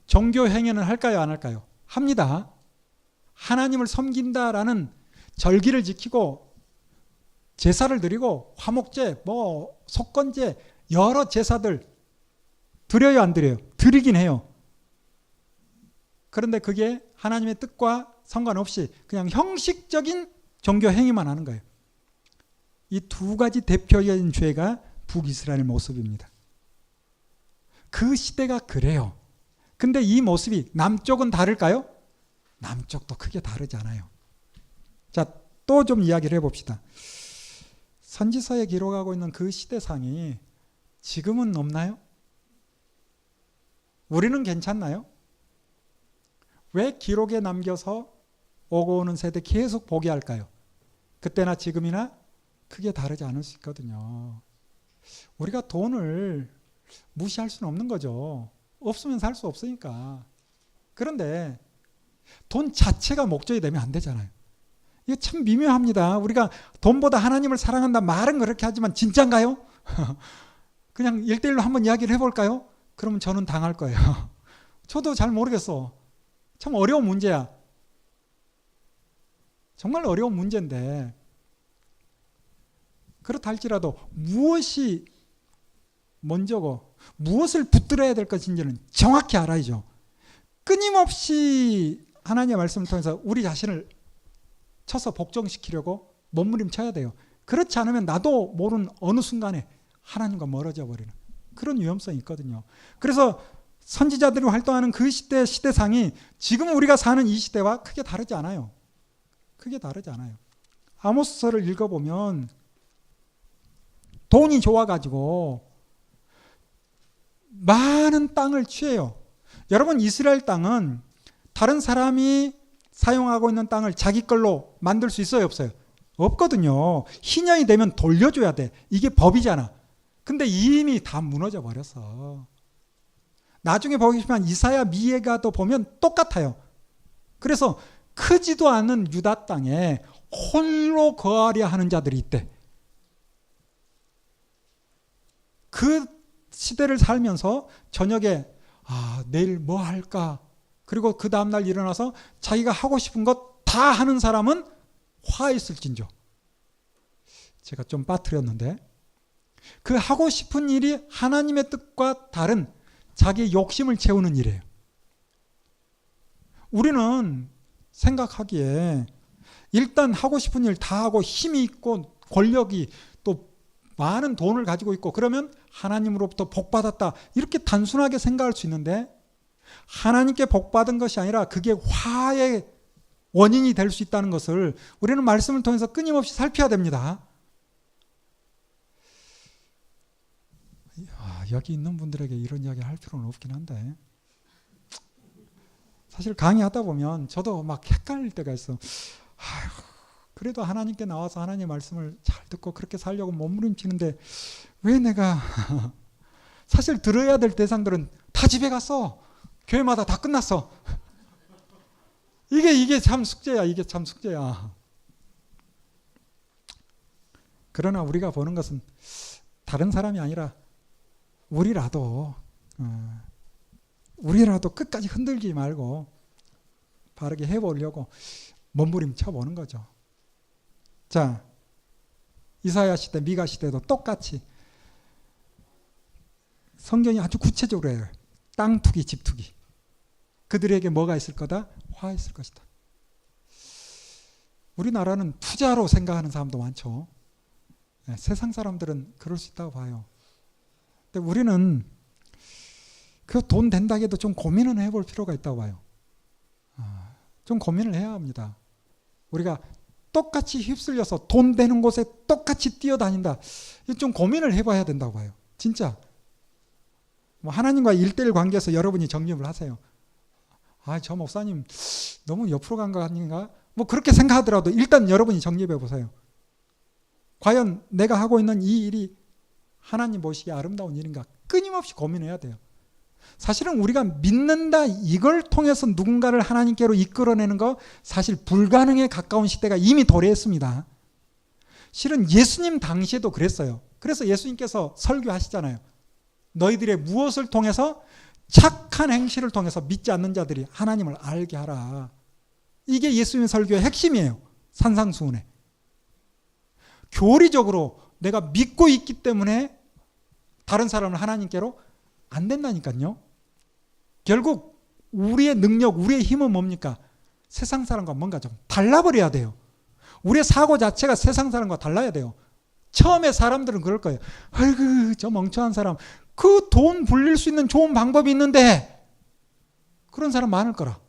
종교 행위는 할까요, 안 할까요? 합니다. 하나님을 섬긴다라는 절기를 지키고 제사를 드리고 화목제, 속건제, 여러 제사들 드려요, 안 드려요? 드리긴 해요. 그런데 그게 하나님의 뜻과 상관없이 그냥 형식적인 종교 행위만 하는 거예요. 이 두 가지 대표적인 죄가 북이스라엘의 모습입니다. 그 시대가 그래요. 근데 이 모습이 남쪽은 다를까요? 남쪽도 크게 다르지 않아요. 자, 또 좀 이야기를 해봅시다. 선지서에 기록하고 있는 그 시대상이 지금은 없나요? 우리는 괜찮나요? 왜 기록에 남겨서 오고 오는 세대 계속 보게 할까요? 그때나 지금이나 크게 다르지 않을 수 있거든요. 우리가 돈을 무시할 수는 없는 거죠. 없으면 살 수 없으니까. 그런데 돈 자체가 목적이 되면 안 되잖아요. 이거 참 미묘합니다. 우리가 돈보다 하나님을 사랑한다 말은 그렇게 하지만 진짠가요? 그냥 1대1로 한번 이야기를 해볼까요? 그러면 저는 당할 거예요. 저도 잘 모르겠어. 참 어려운 문제야. 정말 어려운 문제인데 그렇다 할지라도 무엇이 먼저고 무엇을 붙들어야 될 것인지는 정확히 알아야죠. 끊임없이 하나님의 말씀을 통해서 우리 자신을 쳐서 복종시키려고 몸부림쳐야 돼요. 그렇지 않으면 나도 모르는 어느 순간에 하나님과 멀어져 버리는 그런 위험성이 있거든요. 그래서 선지자들이 활동하는 그 시대상이 지금 우리가 사는 이 시대와 크게 다르지 않아요. 크게 다르지 않아요. 아모스서를 읽어보면 돈이 좋아가지고 많은 땅을 취해요. 여러분, 이스라엘 땅은 다른 사람이 사용하고 있는 땅을 자기 걸로 만들 수 있어요, 없어요? 없거든요. 희년이 되면 돌려줘야 돼. 이게 법이잖아. 근데 이미 다 무너져 버렸어. 나중에 보시면 이사야, 미에가도 보면 똑같아요. 그래서 크지도 않은 유다 땅에 홀로 거하려 하는 자들이 있대. 그 시대를 살면서 저녁에 내일 뭐 할까? 그리고 그 다음날 일어나서 자기가 하고 싶은 것 다 하는 사람은 화했을진저. 제가 좀 빠뜨렸는데 그 하고 싶은 일이 하나님의 뜻과 다른 자기의 욕심을 채우는 일이에요. 우리는 생각하기에 일단 하고 싶은 일 다 하고 힘이 있고 권력이 또 많은 돈을 가지고 있고 그러면 하나님으로부터 복받았다 이렇게 단순하게 생각할 수 있는데 하나님께 복받은 것이 아니라 그게 화의 원인이 될 수 있다는 것을 우리는 말씀을 통해서 끊임없이 살펴야 됩니다. 여기 있는 분들에게 이런 이야기 할 필요는 없긴 한데 사실 강의하다 보면 저도 막 헷갈릴 때가 있어. 그래도 하나님께 나와서 하나님의 말씀을 잘 듣고 그렇게 살려고 몸부림치는데 왜 내가 사실 들어야 될 대상들은 다 집에 갔어. 교회마다 다 끝났어. 이게 참 숙제야. 이게 참 숙제야. 그러나 우리가 보는 것은 다른 사람이 아니라 우리라도 끝까지 흔들지 말고 바르게 해보려고 몸부림쳐 보는 거죠. 자, 이사야 시대, 미가 시대도 똑같이 성경이 아주 구체적으로 해요. 땅 투기, 집 투기. 그들에게 뭐가 있을 거다? 화 있을 것이다. 우리나라는 투자로 생각하는 사람도 많죠. 네, 세상 사람들은 그럴 수 있다고 봐요. 근데 우리는 그 돈 된다고 해도 좀 고민은 해볼 필요가 있다고 봐요. 좀 고민을 해야 합니다. 우리가 똑같이 휩쓸려서 돈 되는 곳에 똑같이 뛰어다닌다. 좀 고민을 해봐야 된다고 봐요. 진짜. 하나님과 1:1 관계에서 여러분이 정립을 하세요. 저 목사님 너무 옆으로 간 거 아닌가? 그렇게 생각하더라도 일단 여러분이 정립해 보세요. 과연 내가 하고 있는 이 일이 하나님 보시기에 아름다운 일인가? 끊임없이 고민해야 돼요. 사실은 우리가 믿는다 이걸 통해서 누군가를 하나님께로 이끌어내는 거 사실 불가능에 가까운 시대가 이미 도래했습니다. 실은 예수님 당시에도 그랬어요. 그래서 예수님께서 설교하시잖아요. 너희들의 무엇을 통해서 착한 행실을 통해서 믿지 않는 자들이 하나님을 알게 하라. 이게 예수님의 설교의 핵심이에요. 산상수훈에. 교리적으로 내가 믿고 있기 때문에 다른 사람을 하나님께로 안 된다니까요. 결국 우리의 능력, 우리의 힘은 뭡니까? 세상 사람과 뭔가 좀 달라버려야 돼요. 우리의 사고 자체가 세상 사람과 달라야 돼요. 처음에 사람들은 그럴 거예요. 아이고 저 멍청한 사람, 그 돈 불릴 수 있는 좋은 방법이 있는데 그런 사람 많을 거라.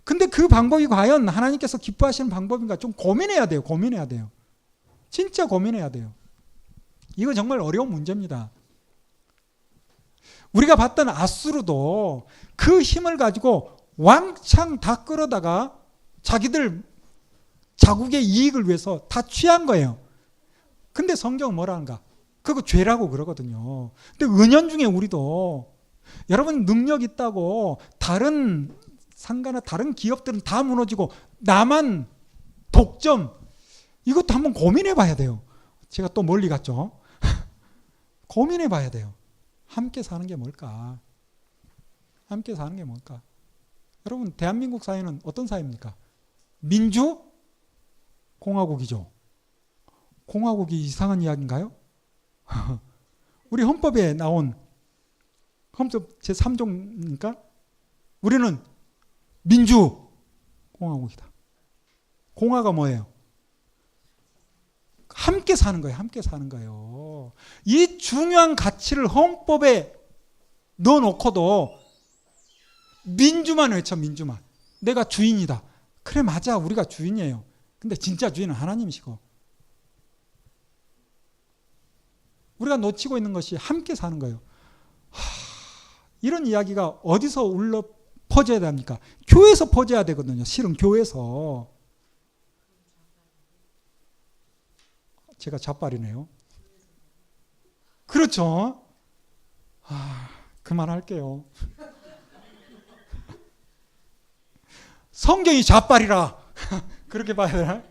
근데 그 방법이 과연 하나님께서 기뻐하시는 방법인가 좀 고민해야 돼요. 고민해야 돼요. 진짜 고민해야 돼요. 이거 정말 어려운 문제입니다. 우리가 봤던 아수르도 그 힘을 가지고 왕창 다 끌어다가 자기들 자국의 이익을 위해서 다 취한 거예요. 근데 성경은 뭐라는가? 그거 죄라고 그러거든요. 근데 은연중에 우리도 여러분 능력 있다고 다른 상가나 다른 기업들은 다 무너지고 나만 독점, 이것도 한번 고민해 봐야 돼요. 제가 또 멀리 갔죠. 고민해 봐야 돼요. 함께 사는 게 뭘까? 함께 사는 게 뭘까? 여러분 대한민국 사회는 어떤 사회입니까? 민주 공화국이죠. 공화국이 이상한 이야기인가요? 우리 헌법에 나온 헌법 제3조니까 우리는 민주 공화국이다. 공화가 뭐예요? 함께 사는 거예요. 함께 사는 거예요. 이 중요한 가치를 헌법에 넣어놓고도 민주만 외쳐. 민주만. 내가 주인이다. 그래 맞아. 우리가 주인이에요. 근데 진짜 주인은 하나님이시고 우리가 놓치고 있는 것이 함께 사는 거예요. 이런 이야기가 어디서 울려 퍼져야 됩니까? 교회에서 퍼져야 되거든요. 실은 교회에서. 제가 잡발이네요. 그렇죠. 그만할게요. 성경이 잡발이라 그렇게 봐야 되나?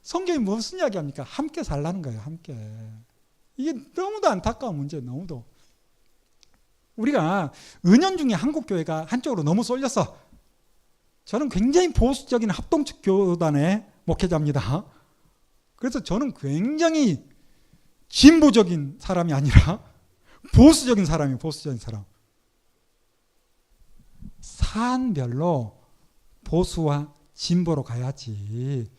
성경이 무슨 이야기합니까? 함께 살라는 거예요. 함께. 이게 너무도 안타까운 문제예요. 너무도. 우리가 은연중에 한국교회가 한쪽으로 너무 쏠렸어. 저는 굉장히 보수적인 합동측 교단의 목회자입니다. 그래서 저는 굉장히 진보적인 사람이 아니라 보수적인 사람이에요. 보수적인 사람. 사안별로 보수와 진보로 가야지.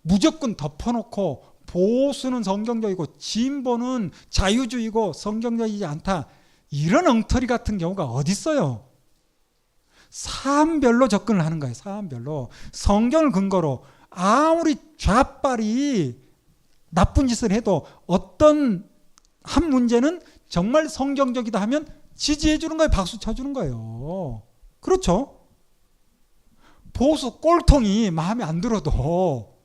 무조건 덮어놓고 보수는 성경적이고 진보는 자유주의고 성경적이지 않다. 이런 엉터리 같은 경우가 어디 있어요? 사안별로 접근을 하는 거예요. 사안별로. 성경을 근거로 아무리 좌빨이 나쁜 짓을 해도 어떤 한 문제는 정말 성경적이다 하면 지지해 주는 거예요. 박수 쳐주는 거예요. 그렇죠? 보수 꼴통이 마음에 안 들어도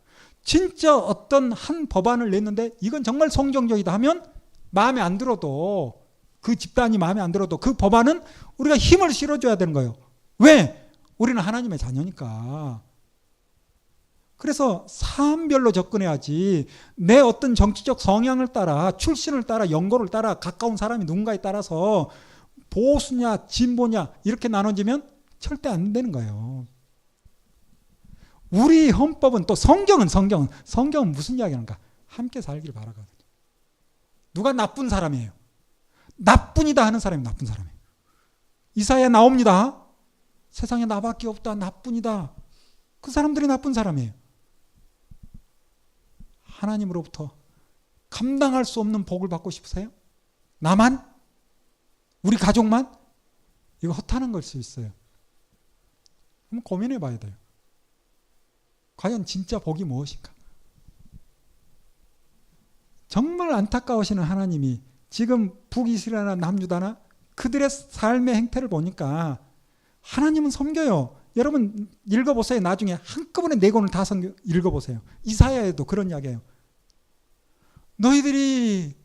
진짜 어떤 한 법안을 냈는데 이건 정말 성경적이다 하면 마음에 안 들어도, 그 집단이 마음에 안 들어도 그 법안은 우리가 힘을 실어줘야 되는 거예요. 왜? 우리는 하나님의 자녀니까. 그래서 사안별로 접근해야지 내 어떤 정치적 성향을 따라, 출신을 따라, 연고를 따라, 가까운 사람이 누군가에 따라서 보수냐 진보냐 이렇게 나눠지면 절대 안 되는 거예요. 우리 헌법은 또 성경은 무슨 이야기하는가? 함께 살기를 바라거든요. 누가 나쁜 사람이에요? 나뿐이다 하는 사람이 나쁜 사람이에요. 이사야에 나옵니다. 세상에 나밖에 없다. 나뿐이다. 그 사람들이 나쁜 사람이에요. 하나님으로부터 감당할 수 없는 복을 받고 싶으세요? 나만? 우리 가족만? 이거 허탄한 걸 수 있어요. 한번 고민해 봐야 돼요. 과연 진짜 복이 무엇인가? 정말 안타까우시는 하나님이 지금 북이스라엘이나 남유다나 그들의 삶의 행태를 보니까 하나님은 섬겨요. 여러분 읽어보세요. 나중에 한꺼번에 4권을 다 읽어보세요. 이사야에도 그런 이야기예요. 너희들이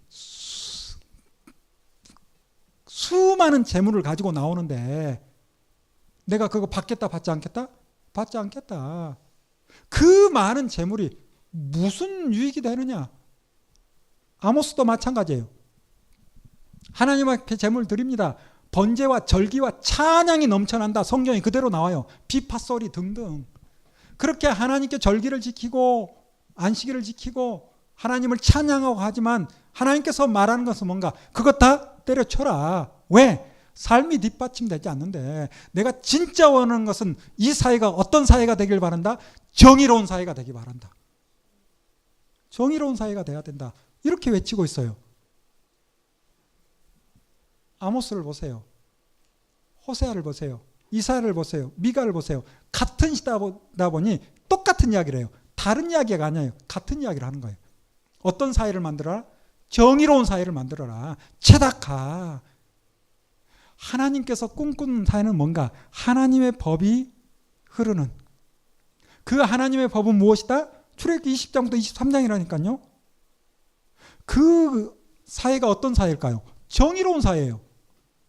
수많은 재물을 가지고 나오는데 내가 그거 받겠다 받지 않겠다? 받지 않겠다. 그 많은 재물이 무슨 유익이 되느냐? 아모스도 마찬가지예요. 하나님 앞에 재물 드립니다. 번제와 절기와 찬양이 넘쳐난다. 성경이 그대로 나와요. 비파소리 등등. 그렇게 하나님께 절기를 지키고 안식일을 지키고 하나님을 찬양하고 하지만 하나님께서 말하는 것은 뭔가? 그것 다 때려쳐라. 왜? 삶이 뒷받침되지 않는데 내가 진짜 원하는 것은 이 사회가 어떤 사회가 되길 바란다? 정의로운 사회가 되길 바란다. 정의로운 사회가 돼야 된다. 이렇게 외치고 있어요. 아모스를 보세요. 호세아를 보세요. 이사야를 보세요. 미가를 보세요. 같은 시대다 보니 똑같은 이야기를 해요. 다른 이야기가 아니에요. 같은 이야기를 하는 거예요. 어떤 사회를 만들어라? 정의로운 사회를 만들어라. 체닥하. 하나님께서 꿈꾸는 사회는 뭔가? 하나님의 법이 흐르는. 그 하나님의 법은 무엇이다? 출애굽기 20장부터 23장이라니까요. 그 사회가 어떤 사회일까요? 정의로운 사회예요.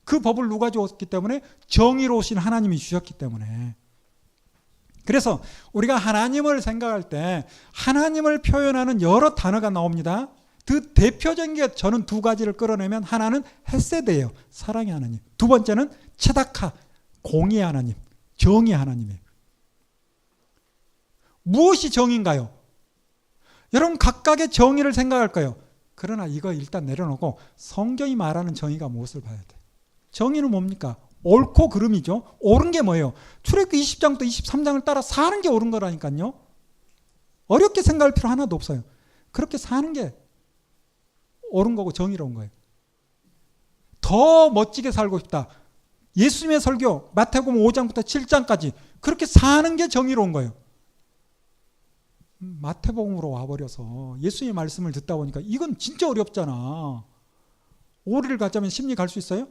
그 법을 누가 주었기 때문에? 정의로우신 하나님이 주셨기 때문에. 그래서 우리가 하나님을 생각할 때 하나님을 표현하는 여러 단어가 나옵니다. 그 대표적인 게 저는 2가지를 끌어내면 하나는 헤세드예요. 사랑의 하나님. 2번째는 체다카, 공의의 하나님, 정의의 하나님이에요. 무엇이 정의인가요? 여러분 각각의 정의를 생각할 거예요. 그러나 이거 일단 내려놓고 성경이 말하는 정의가 무엇을 봐야 돼? 정의는 뭡니까? 옳고 그름이죠. 옳은 게 뭐예요? 출애굽기 20장부터 23장을 따라 사는 게 옳은 거라니까요. 어렵게 생각할 필요 하나도 없어요. 그렇게 사는 게 옳은 거고 정의로운 거예요. 더 멋지게 살고 싶다. 예수님의 설교 마태복음 5장부터 7장까지 그렇게 사는 게 정의로운 거예요. 마태복음으로 와버려서 예수님의 말씀을 듣다 보니까 이건 진짜 어렵잖아. 오리를 가자면 심리 갈 수 있어요?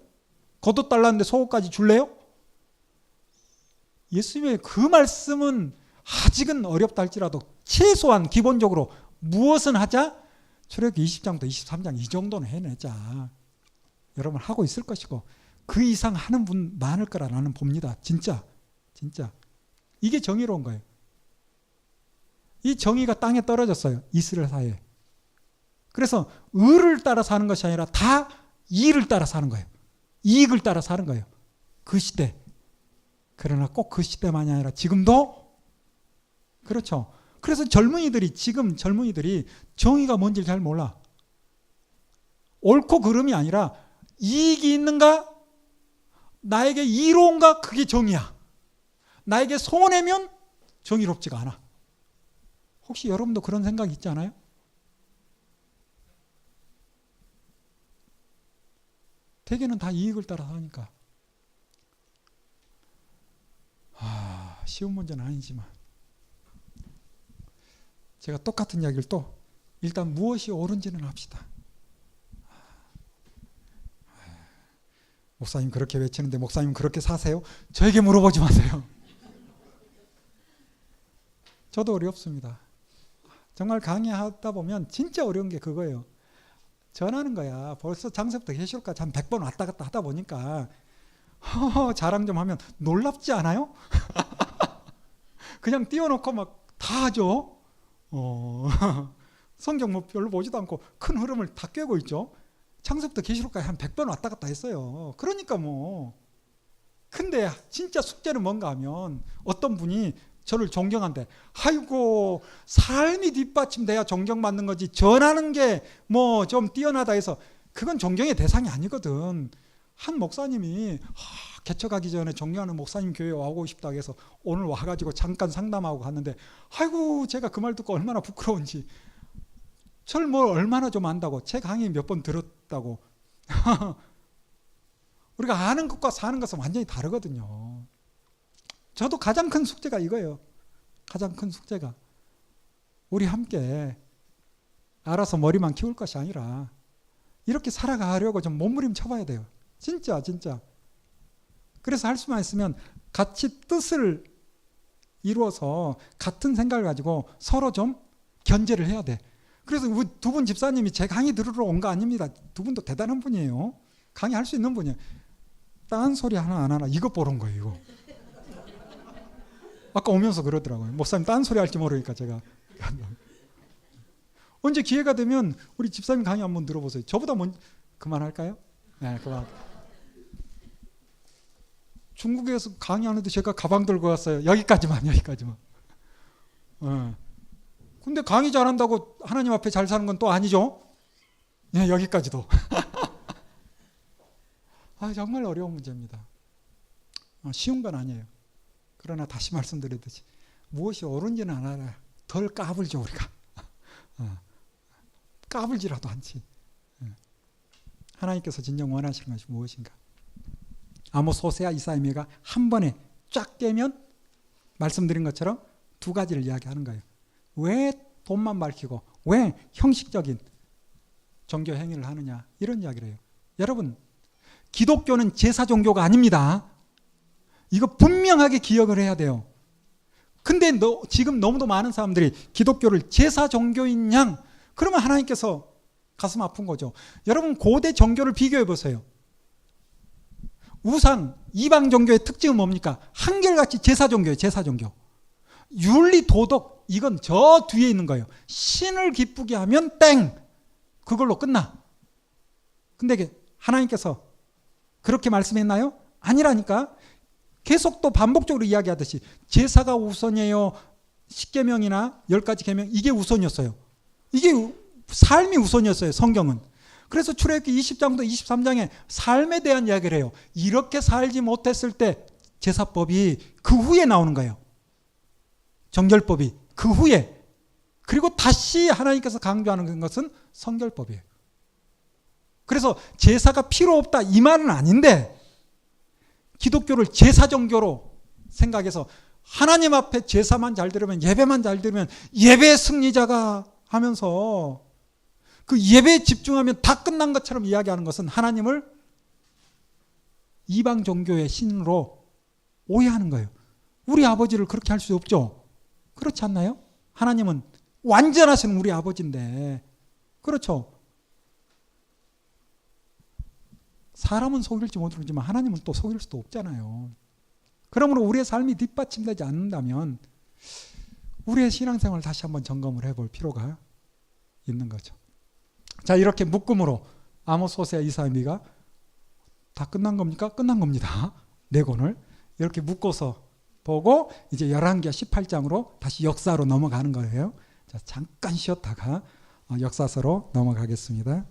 겉옷 달라는데 속옷까지 줄래요? 예수님의 그 말씀은 아직은 어렵다 할지라도 최소한 기본적으로 무엇은 하자? 출애굽기 20장부터 23장 이 정도는 해내자. 여러분 하고 있을 것이고 그 이상 하는 분 많을 거라 나는 봅니다. 진짜. 이게 정의로운 거예요. 이 정의가 땅에 떨어졌어요. 이스라엘 사회에. 그래서 의를 따라 사는 것이 아니라 다 이를 따라 사는 거예요. 이익을 따라 사는 거예요. 그 시대. 그러나 꼭 그 시대만이 아니라 지금도 그렇죠. 그래서 지금 젊은이들이 정의가 뭔지 잘 몰라. 옳고 그름이 아니라 이익이 있는가? 나에게 이로운가? 그게 정의야. 나에게 손해면 정의롭지가 않아. 혹시 여러분도 그런 생각 있지 않아요? 대개는 다 이익을 따라서 하니까. 쉬운 문제는 아니지만 제가 똑같은 이야기를 또 일단 무엇이 옳은지는 합시다. 목사님 그렇게 외치는데 목사님 그렇게 사세요? 저에게 물어보지 마세요. 저도 어렵습니다. 정말 강의하다 보면 진짜 어려운 게 그거예요. 전하는 거야. 벌써 장세부터 해수록까지 한 100번 왔다 갔다 하다 보니까 자랑 좀 하면 놀랍지 않아요? 그냥 띄워놓고 막 다 하죠. 성경 뭐 별로 보지도 않고 큰 흐름을 다 꿰고 있죠. 창세부터 계시록까지 한 100번 왔다 갔다 했어요. 그러니까 뭐. 근데 진짜 숙제는 뭔가 하면 어떤 분이 저를 존경한대. 아이고 삶이 뒷받침돼야 존경받는 거지 전하는 게 뭐 좀 뛰어나다 해서 그건 존경의 대상이 아니거든. 한 목사님이 개척하기 전에 존경하는 목사님 교회에 와보고 싶다고 해서 오늘 와가지고 잠깐 상담하고 갔는데 아이고 제가 그 말 듣고 얼마나 부끄러운지 저를 뭘 얼마나 좀 안다고 제 강의 몇 번 들었다고 우리가 아는 것과 사는 것은 완전히 다르거든요. 저도 가장 큰 숙제가 이거예요. 가장 큰 숙제가 우리 함께 알아서 머리만 키울 것이 아니라 이렇게 살아가려고 좀 몸부림 쳐봐야 돼요. 진짜. 그래서 할 수만 있으면 같이 뜻을 이루어서 같은 생각을 가지고 서로 좀 견제를 해야 돼. 그래서 두 분 집사님이 제 강의 들으러 온 거 아닙니다. 두 분도 대단한 분이에요. 강의할 수 있는 분이에요. 딴 소리 하나 안 하나 이거 보는 거예요. 이거. 아까 오면서 그러더라고요. 목사님 딴 소리 할지 모르니까 제가 언제 기회가 되면 우리 집사님 강의 한번 들어보세요. 저보다 먼저 그만할까요? 네, 그만. 중국에서 강의하는데 제가 가방 들고 왔어요. 여기까지만. 근데 강의 잘한다고 하나님 앞에 잘 사는 건 또 아니죠? 네, 여기까지도. 정말 어려운 문제입니다. 쉬운 건 아니에요. 그러나 다시 말씀드렸듯이 무엇이 옳은지는 안 알아요. 덜 까불죠 우리가. 까불지라도 않지. 하나님께서 진정 원하시는 것이 무엇인가. 아모스, 호세아, 이사야가 한 번에 쫙 깨면 말씀드린 것처럼 두 가지를 이야기하는 거예요. 왜 돈만 밝히고 왜 형식적인 종교 행위를 하느냐 이런 이야기를 해요. 여러분 기독교는 제사 종교가 아닙니다. 이거 분명하게 기억을 해야 돼요. 근데 지금 너무도 많은 사람들이 기독교를 제사 종교인 양 그러면 하나님께서 가슴 아픈 거죠. 여러분 고대 종교를 비교해 보세요. 우상, 이방 종교의 특징은 뭡니까? 한결같이 제사 종교예요. 제사 종교. 윤리, 도덕 이건 저 뒤에 있는 거예요. 신을 기쁘게 하면 땡! 그걸로 끝나. 근데 하나님께서 그렇게 말씀했나요? 아니라니까. 계속 또 반복적으로 이야기하듯이 제사가 우선이에요. 10계명이나 10가지 계명 이게 우선이었어요. 이게 삶이 우선이었어요. 성경은. 그래서 출애굽기 20장부터 23장에 삶에 대한 이야기를 해요. 이렇게 살지 못했을 때 제사법이 그 후에 나오는 거예요. 정결법이 그 후에. 그리고 다시 하나님께서 강조하는 것은 성결법이에요. 그래서 제사가 필요 없다 이 말은 아닌데 기독교를 제사 종교로 생각해서 하나님 앞에 제사만 잘 들으면 예배만 잘 들으면 예배 승리자가 하면서 그 예배에 집중하면 다 끝난 것처럼 이야기하는 것은 하나님을 이방 종교의 신으로 오해하는 거예요. 우리 아버지를 그렇게 할 수 없죠. 그렇지 않나요? 하나님은 완전하신 우리 아버지인데 그렇죠. 사람은 속일지 모르지만 하나님은 또 속일 수도 없잖아요. 그러므로 우리의 삶이 뒷받침되지 않는다면 우리의 신앙생활을 다시 한번 점검을 해볼 필요가 있는 거죠. 자, 이렇게 묶음으로 아모스, 호세아, 이사야가 다 끝난 겁니까? 끝난 겁니다. 네 권을 이렇게 묶어서 보고 이제 열왕기하 18장으로 다시 역사로 넘어가는 거예요. 자, 잠깐 쉬었다가 역사서로 넘어가겠습니다.